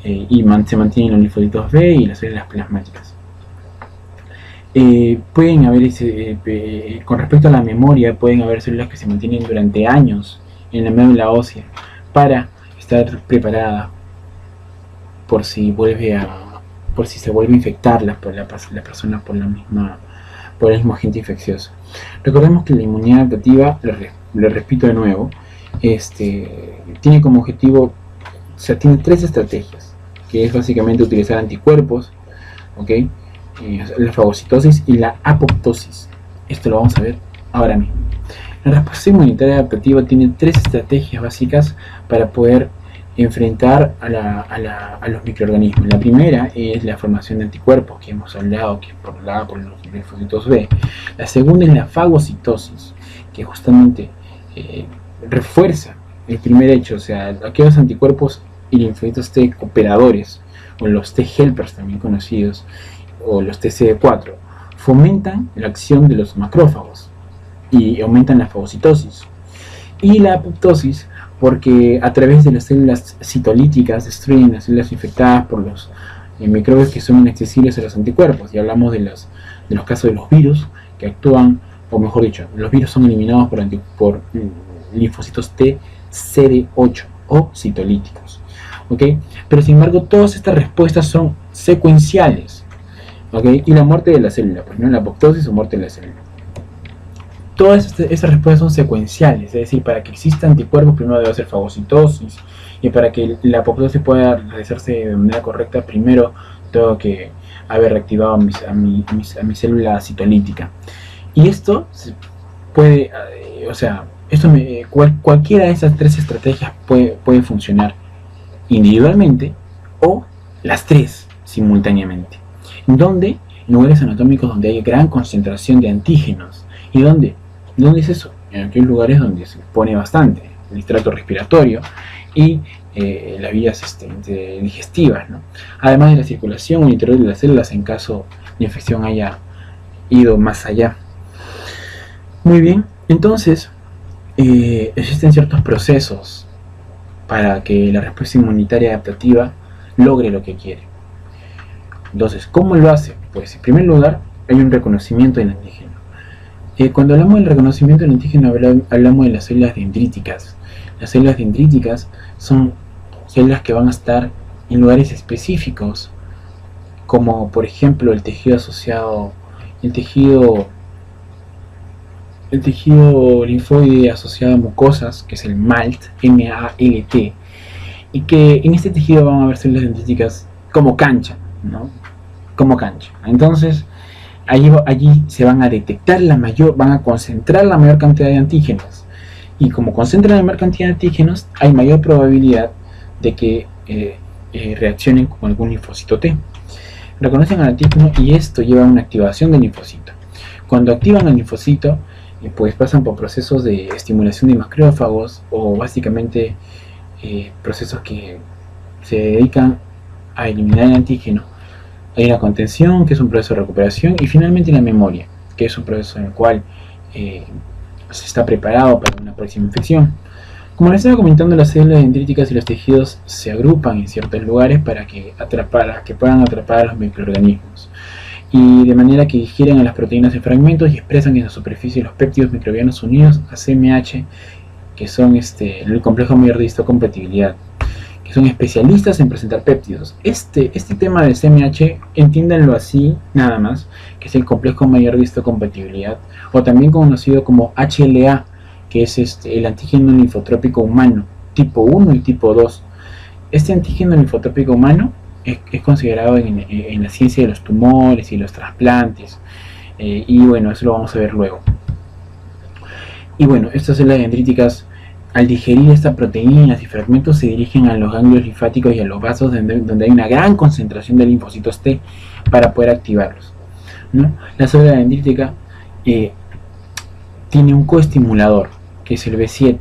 y se mantienen los linfocitos B y las células plasmáticas. Pueden haber, con respecto a la memoria, pueden haber células que se mantienen durante años en la médula ósea para estar preparada por si se vuelve a infectar la persona por el mismo agente infeccioso. Recordemos que la inmunidad adaptativa, le repito de nuevo, tiene como objetivo, tiene 3 estrategias, que es básicamente utilizar anticuerpos, ¿ok? La fagocitosis y la apoptosis. Esto lo vamos a ver ahora mismo. La respuesta inmunitaria adaptativa tiene 3 estrategias básicas para poder enfrentar a los microorganismos. La primera es la formación de anticuerpos, que hemos hablado, que es por los linfocitos B. La segunda es la fagocitosis, que justamente refuerza el primer hecho, o sea, aquellos anticuerpos y linfocitos T cooperadores, o los T helpers también conocidos, o los TCD4, fomentan la acción de los macrófagos y aumentan la fagocitosis. Y la apoptosis, porque a través de las células citolíticas destruyen las células infectadas por los microbios que son inaccesibles a los anticuerpos. Y hablamos de los casos de los virus que actúan, o mejor dicho, los virus son eliminados por linfocitos T CD8 o citolíticos, ¿ok? Pero sin embargo todas estas respuestas son secuenciales, ¿ok? Y la muerte de la célula, pues no la apoptosis o muerte de la célula. Todas esas respuestas son secuenciales, es decir, para que exista anticuerpos primero debe haber fagocitosis, y para que la apoptosis pueda realizarse de manera correcta primero tengo que haber reactivado a mi célula citolítica. Y esto puede, cualquiera de esas 3 estrategias puede funcionar individualmente o las 3 simultáneamente. ¿Dónde? En lugares anatómicos donde hay gran concentración de antígenos. ¿Y dónde? ¿Dónde es eso? En aquellos lugares donde se expone bastante el tracto respiratorio y las vías digestivas, ¿no? Además de la circulación al interior de las células en caso la infección haya ido más allá. Muy bien, entonces existen ciertos procesos para que la respuesta inmunitaria adaptativa logre lo que quiere. Entonces, ¿cómo lo hace? Pues en primer lugar hay un reconocimiento del antígeno. Cuando hablamos del reconocimiento del antígeno hablamos de las células dendríticas. Las células dendríticas son células que van a estar en lugares específicos, como por ejemplo el tejido asociado, el tejido linfoide asociado a mucosas, que es el MALT, M-A-L-T, y que en este tejido van a haber células dendríticas como cancha, ¿no? Como cancha. Entonces allí se van a detectar van a concentrar la mayor cantidad de antígenos, y como concentran la mayor cantidad de antígenos hay mayor probabilidad de que reaccionen con algún linfocito T. Reconocen al antígeno y esto lleva a una activación del linfocito. Cuando activan el linfocito, pues pasan por procesos de estimulación de macrófagos, o básicamente procesos que se dedican a eliminar el antígeno. Hay la contención, que es un proceso de recuperación, y finalmente la memoria, que es un proceso en el cual se está preparado para una próxima infección. Como les estaba comentando, las células dendríticas y los tejidos se agrupan en ciertos lugares para que puedan atrapar a los microorganismos. y de manera que digieren a las proteínas en fragmentos y expresan en la superficie los péptidos microbianos unidos a CMH, que son el complejo mayor de histocompatibilidad, que son especialistas en presentar péptidos. Este tema del CMH, entiéndanlo así nada más, que es el complejo mayor de histocompatibilidad, o también conocido como HLA, que es el antígeno linfotrópico humano, tipo 1 y tipo 2. Este antígeno linfotrópico humano es considerado en la ciencia de los tumores y los trasplantes, y bueno, eso lo vamos a ver luego. Y bueno, estas células dendríticas, al digerir estas proteínas y fragmentos, se dirigen a los ganglios linfáticos y a los vasos donde hay una gran concentración de linfocitos T para poder activarlos, ¿no? La célula dendrítica tiene un coestimulador, que es el B7.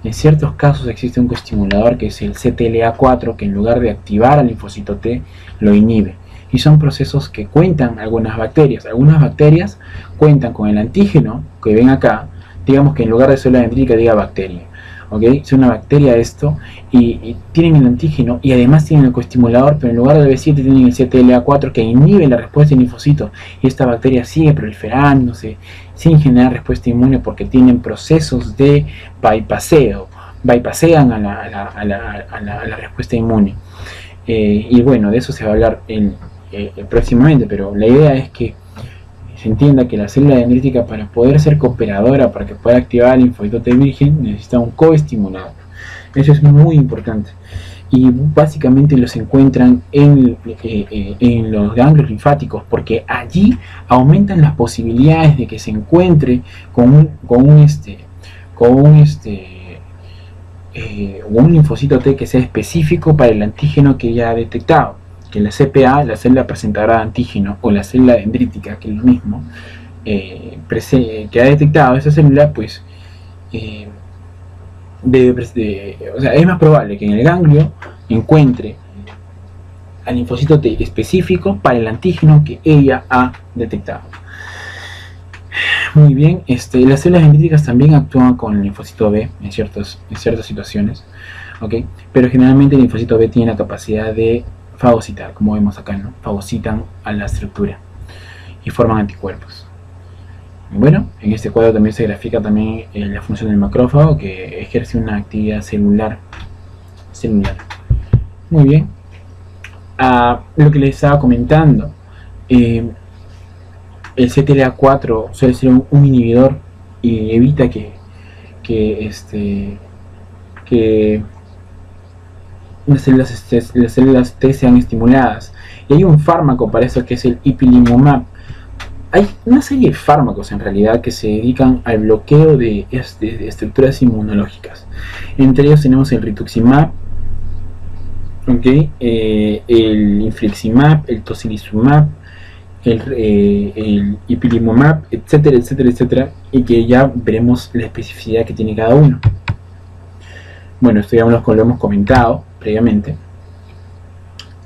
En ciertos casos existe un coestimulador, que es el CTLA4, que en lugar de activar al linfocito T, lo inhibe. Y son procesos que cuentan algunas bacterias. Algunas bacterias cuentan con el antígeno, que ven acá, digamos que en lugar de célula dendrítica diga bacteria. ¿Okay? Es una bacteria esto, y tienen el antígeno y además tienen el coestimulador, pero en lugar del B7 tienen el CTLA4 que inhibe la respuesta del linfocito, y esta bacteria sigue proliferándose sin generar respuesta inmune porque tienen procesos de bypasseo, bypassean a la respuesta inmune. Y bueno, de eso se va a hablar próximamente, pero la idea es que se entienda que la célula dendrítica, para poder ser cooperadora, para que pueda activar el linfocito T virgen, necesita un coestimulador. Eso es muy importante. Y básicamente los encuentran en los ganglios linfáticos, porque allí aumentan las posibilidades de que se encuentre con un linfocito T que sea específico para el antígeno que ya ha detectado. Que la CPA, la célula presentadora de antígeno, o la célula dendrítica, que es lo mismo, que ha detectado esa célula, pues es más probable que en el ganglio encuentre al linfocito T específico para el antígeno que ella ha detectado. Muy bien, las células dendríticas también actúan con el linfocito B en ciertas situaciones, ¿okay? Pero generalmente el linfocito B tiene la capacidad de fagocitar, como vemos acá, ¿no? Fagocitan a la estructura y forman anticuerpos. Bueno, en este cuadro también se grafica también la función del macrófago, que ejerce una actividad celular. Muy bien. Lo que les estaba comentando, el CTLA4 suele ser un inhibidor y evita que las células T sean estimuladas. Y hay un fármaco para eso, que es el ipilimumab. Hay una serie de fármacos en realidad que se dedican al bloqueo de estructuras inmunológicas. Entre ellos tenemos el rituximab, el infliximab, el tocilizumab, el ipilimumab, etcétera, etcétera, etcétera, y que ya veremos la especificidad que tiene cada uno. Bueno, esto ya lo hemos comentado previamente.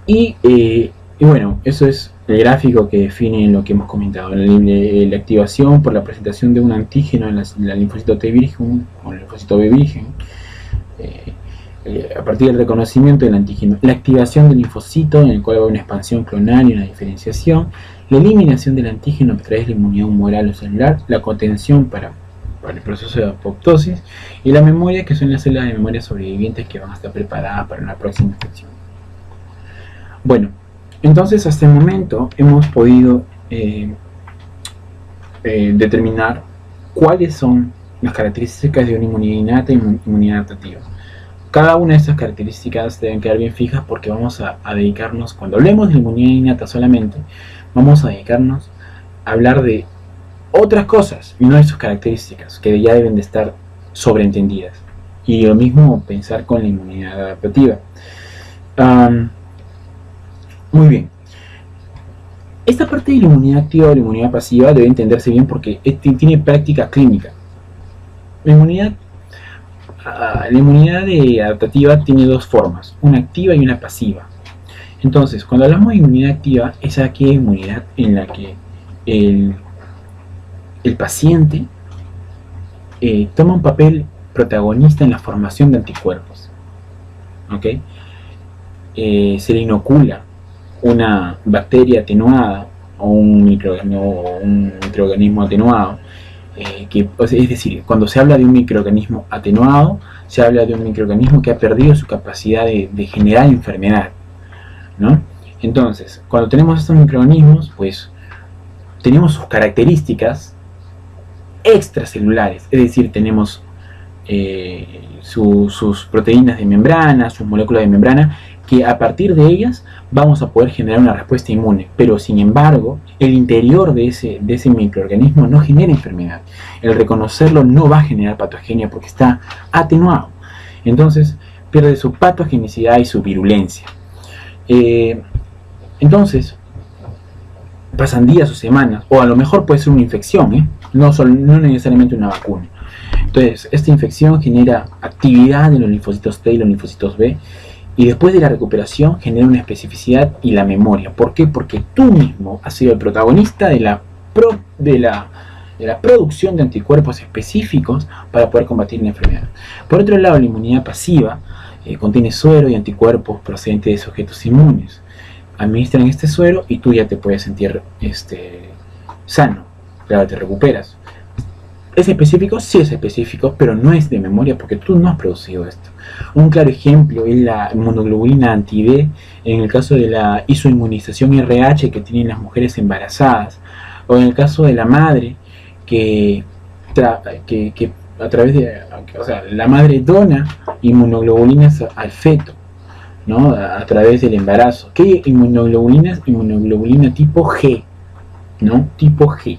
Y bueno, eso es el gráfico que define lo que hemos comentado. La activación por la presentación de un antígeno en la linfocito T virgen o el linfocito B virgen, a partir del reconocimiento del antígeno, la activación del linfocito, en el cual va a haber una expansión clonal y una diferenciación, la eliminación del antígeno a través de la inmunidad humoral o celular, la contención para el proceso de apoptosis, y la memoria, que son las células de memoria sobrevivientes que van a estar preparadas para la próxima infección. Bueno, entonces hasta el momento hemos podido determinar cuáles son las características de una inmunidad innata y inmunidad adaptativa. Cada una de estas características deben quedar bien fijas, porque vamos a dedicarnos, cuando hablemos de inmunidad innata solamente, vamos a dedicarnos a hablar de otras cosas y no de sus características, que ya deben de estar sobreentendidas. Y lo mismo pensar con la inmunidad adaptativa. Muy bien. Esta parte de la inmunidad activa o la inmunidad pasiva debe entenderse bien, porque tiene práctica clínica. La inmunidad adaptativa tiene dos formas, una activa y una pasiva. Entonces, cuando hablamos de inmunidad activa, es aquella inmunidad en la que el paciente toma un papel protagonista en la formación de anticuerpos. Se le inocula una bacteria atenuada o un microorganismo atenuado. Es decir, cuando se habla de un microorganismo atenuado, se habla de un microorganismo que ha perdido su capacidad de generar enfermedad, ¿no? Entonces, cuando tenemos estos microorganismos, pues tenemos sus características extracelulares, es decir, tenemos sus proteínas de membrana, sus moléculas de membrana, que a partir de ellas vamos a poder generar una respuesta inmune, pero sin embargo el interior de ese microorganismo no genera enfermedad. El reconocerlo no va a generar patogenia porque está atenuado, entonces pierde su patogenicidad y su virulencia. Entonces pasan días o semanas, o a lo mejor puede ser una infección, no necesariamente una vacuna. Entonces esta infección genera actividad en los linfocitos T y los linfocitos B, y después de la recuperación genera una especificidad y la memoria. ¿Por qué? Porque tú mismo has sido el protagonista de la producción de anticuerpos específicos para poder combatir la enfermedad. Por otro lado, la inmunidad pasiva contiene suero y anticuerpos procedentes de sujetos inmunes. Administran este suero y tú ya te puedes sentir sano, claro, te recuperas. ¿Es específico? Sí es específico, pero no es de memoria porque tú no has producido esto. Un claro ejemplo es la inmunoglobulina anti-D en el caso de la isoinmunización RH que tienen las mujeres embarazadas, o en el caso de la madre que a través de, o sea, la madre dona inmunoglobulinas al feto, ¿no? A través del embarazo. ¿Qué inmunoglobulinas? Inmunoglobulina tipo G, ¿no? Tipo G.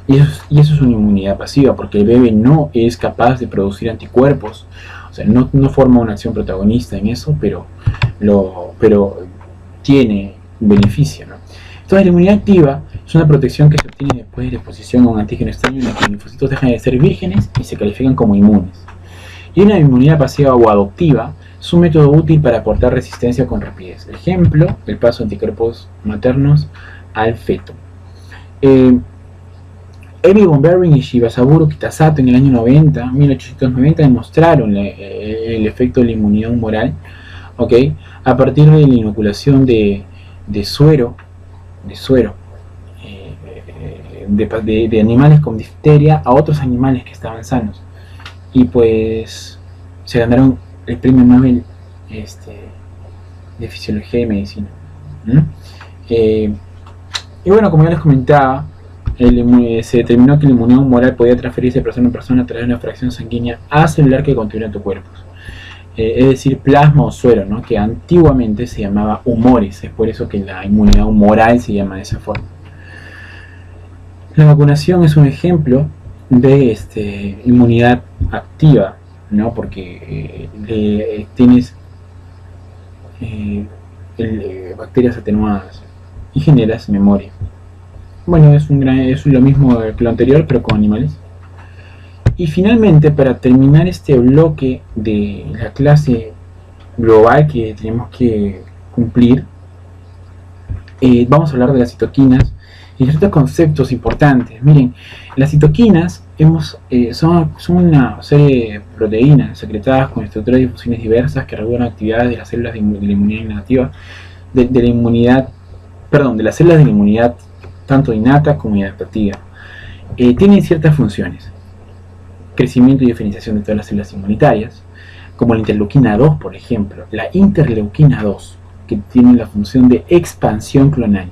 Y eso es una inmunidad pasiva, porque el bebé no es capaz de producir anticuerpos, o sea, no forma una acción protagonista en eso, pero tiene un beneficio, ¿no? Entonces la inmunidad activa es una protección que se obtiene después de la exposición a un antígeno extraño en el que los linfocitos dejan de ser vírgenes y se califican como inmunes. Y una inmunidad pasiva o adoptiva es un método útil para aportar resistencia con rapidez. Ejemplo, el paso de anticuerpos maternos al feto. Amy von Behring y Shibasaburo Kitasato en el año 1890 demostraron el efecto de la inmunidad humoral, ¿okay? A partir de la inoculación de suero de animales con difteria a otros animales que estaban sanos, y pues se ganaron el premio Nobel de Fisiología y Medicina. Y bueno, como ya les comentaba, se determinó que la inmunidad humoral podía transferirse de persona a persona a través de una fracción sanguínea acelular que contiene anticuerpos, es decir, plasma o suero, ¿no? Que antiguamente se llamaba humores, es por eso que la inmunidad humoral se llama de esa forma. La vacunación es un ejemplo de inmunidad activa, ¿no? Porque tienes bacterias atenuadas y generas memoria. Bueno, es lo mismo que lo anterior, pero con animales. Y finalmente, para terminar este bloque de la clase global que tenemos que cumplir, vamos a hablar de las citoquinas y ciertos conceptos importantes. Miren, las citoquinas son una serie de proteínas secretadas con estructuras y funciones diversas que regulan actividades de las células de la inmunidad inativa, de las células de la inmunidad tanto innata como adaptativa. Tienen ciertas funciones: crecimiento y diferenciación de todas las células inmunitarias, como la interleuquina 2, por ejemplo, la interleuquina 2, que tiene la función de expansión clonal.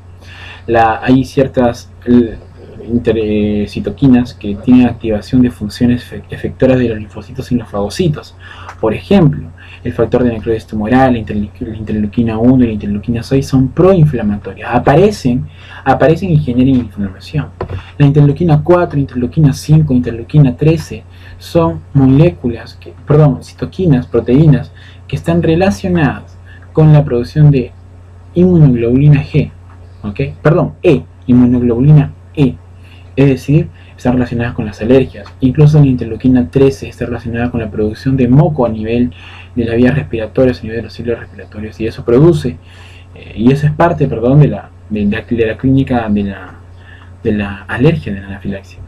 Hay ciertas citoquinas que tienen activación de funciones efectoras de los linfocitos y los fagocitos. Por ejemplo, el factor de necrosis tumoral, la interleuquina 1 y la interleuquina 6 son proinflamatorias. Aparecen y generan inflamación. La interleuquina 4, interleuquina 5, interleuquina 13 son citoquinas, proteínas que están relacionadas con la producción de inmunoglobulina G, inmunoglobulina E, es decir, están relacionadas con las alergias. Incluso la interleuquina 13 está relacionada con la producción de moco a nivel de las vías respiratorias, a nivel de los ciclos respiratorios, y eso es parte de la clínica de la alergia, de la anafilaxia.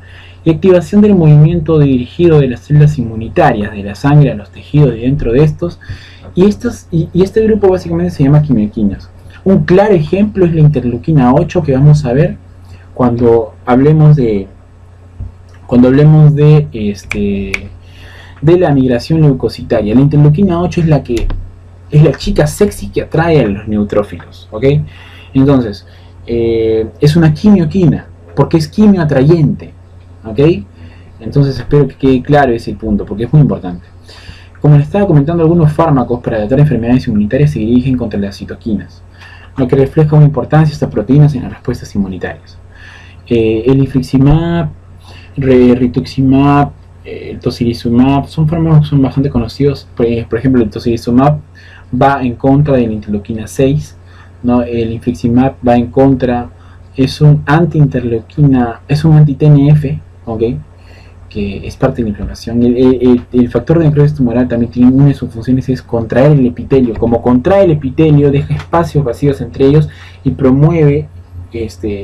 Y activación del movimiento dirigido de las células inmunitarias de la sangre a los tejidos y dentro de estos, y este grupo básicamente se llama quimioquinas. Un claro ejemplo es la interleuquina 8 que vamos a ver cuando hablemos de de la migración leucocitaria. La interleuquina 8 es la chica sexy que atrae a los neutrófilos, ¿ok? Entonces, es una quimioquina, porque es quimioatrayente, ¿ok? Entonces espero que quede claro ese punto, porque es muy importante. Como les estaba comentando, algunos fármacos para tratar enfermedades inmunitarias se dirigen contra las citoquinas, lo que refleja una importancia de estas proteínas en las respuestas inmunitarias. El infliximab, rituximab, el tocilizumab son fármacos que son bastante conocidos. Por ejemplo, el tocilizumab va en contra de la interleuquina 6, ¿no? El infliximab va en contra, es un anti-interleuquina, es un anti-TNF, ¿ok? Que es parte de la inflamación. El factor de necrosis tumoral también tiene una de sus funciones, es contraer el epitelio. Como contrae el epitelio, deja espacios vacíos entre ellos y promueve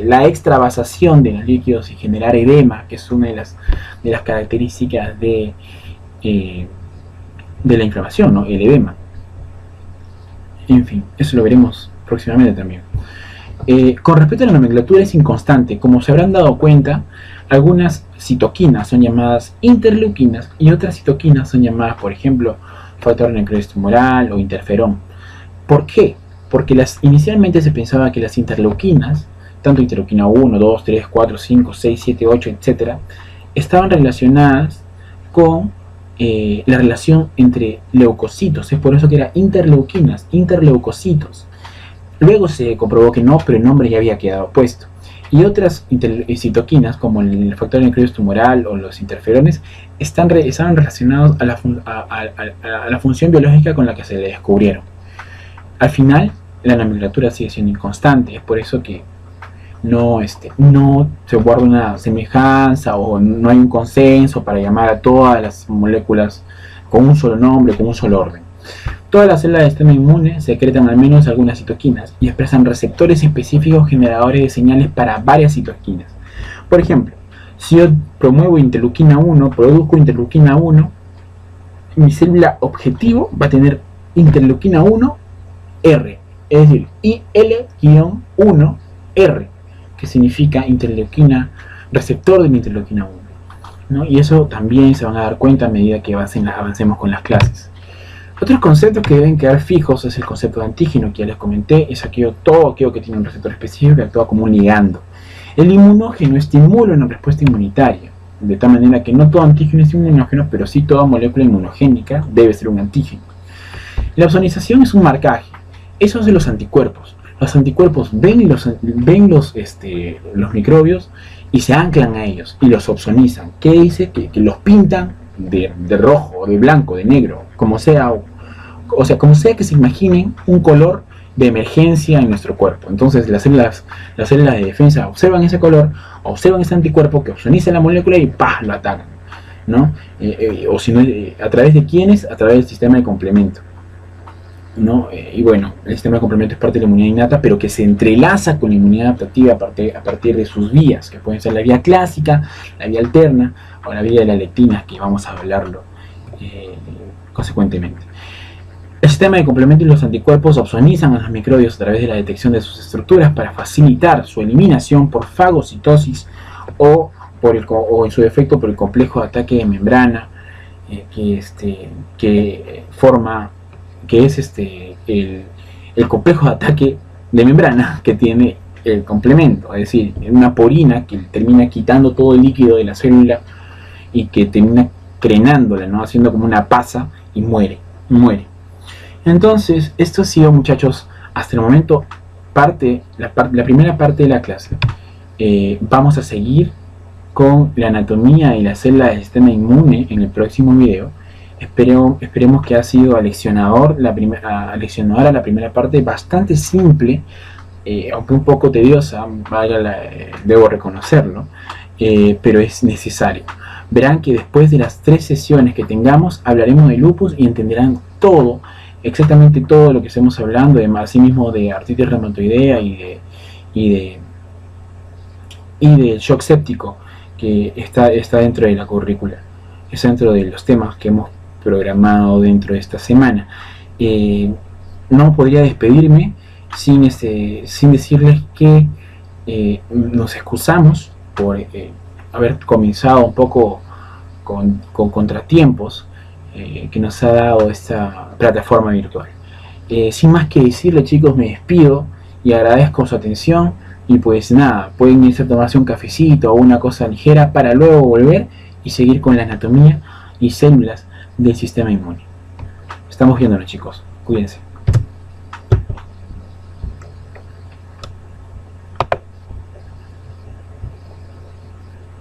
la extravasación de los líquidos y generar edema, que es una de las características de la inflamación, ¿no? El edema. En fin, eso lo veremos próximamente también. Con respecto a la nomenclatura, es inconstante. Como se habrán dado cuenta, algunas citoquinas son llamadas interleuquinas y otras citoquinas son llamadas, por ejemplo, factor de necrosis tumoral o interferón. ¿Por qué? Porque inicialmente se pensaba que las interleuquinas, tanto interleuquina 1, 2, 3, 4, 5, 6, 7, 8, etc., estaban relacionadas con la relación entre leucocitos. Es por eso que eran interleuquinas, interleucocitos. Luego se comprobó que no, pero el nombre ya había quedado puesto. Y otras citoquinas, como el factor de necrosis tumoral o los interferones, estaban relacionados a la función biológica con la que se le descubrieron. Al final, la nomenclatura sigue siendo inconstante. Es por eso que no se guarda una semejanza o no hay un consenso para llamar a todas las moléculas con un solo nombre, con un solo orden. Todas las células del sistema inmune secretan al menos algunas citoquinas y expresan receptores específicos generadores de señales para varias citoquinas. Por ejemplo, si yo promuevo interleuquina 1, produzco interleuquina 1, mi célula objetivo va a tener interleuquina 1R, es decir, IL-1R, que significa interleuquina, receptor de la interleuquina 1, ¿no? Y eso también se van a dar cuenta a medida que avancemos con las clases. Otros conceptos que deben quedar fijos es el concepto de antígeno, que ya les comenté, es todo aquello que tiene un receptor específico que actúa como un ligando. El inmunógeno estimula una respuesta inmunitaria, de tal manera que no todo antígeno es inmunógeno, pero sí toda molécula inmunogénica debe ser un antígeno. La ozonización es un marcaje, eso es de los anticuerpos. Los anticuerpos ven los microbios y se anclan a ellos y los ozonizan. ¿Qué dice? Que los pintan de rojo, de blanco, de negro, como sea, como sea que se imaginen un color de emergencia en nuestro cuerpo. Entonces las células de defensa observan ese color, observan ese anticuerpo que ozoniza la molécula y ¡pah!, lo atacan, ¿no? O si no, ¿a través de quiénes? A través del sistema de complemento, ¿no? Y bueno, el sistema de complemento es parte de la inmunidad innata, pero que se entrelaza con la inmunidad adaptativa a partir de sus vías, que pueden ser la vía clásica, la vía alterna o la vía de las lectinas, que vamos a hablarlo consecuentemente. El sistema de complemento y los anticuerpos ozonizan a los microbios a través de la detección de sus estructuras para facilitar su eliminación por fagocitosis o en su defecto por el complejo de ataque de membrana que es el complejo de ataque de membrana que tiene el complemento, es decir, una porina que termina quitando todo el líquido de la célula y que termina crenándola, ¿no? Haciendo como una pasa y muere. Entonces, esto ha sido, muchachos, hasta el momento la primera parte de la clase. Vamos a seguir con la anatomía y la célula del sistema inmune en el próximo video. Esperemos que ha sido aleccionadora la primera parte, bastante simple, aunque un poco tediosa, debo reconocerlo, pero es necesario. Verán que después de las 3 sesiones que tengamos hablaremos de lupus y entenderán todo, exactamente todo lo que estemos hablando, asimismo de artritis reumatoidea y del shock séptico, que está dentro de la currícula, está dentro de los temas que hemos programado dentro de esta semana. No podría despedirme sin decirles que nos excusamos por haber comenzado un poco con contratiempos que nos ha dado esta plataforma virtual. Sin más que decirle, chicos, me despido y agradezco su atención. Y pues nada, pueden irse a tomarse un cafecito o una cosa ligera para luego volver y seguir con la anatomía y células del sistema inmune. Estamos viéndonos, chicos. Cuídense.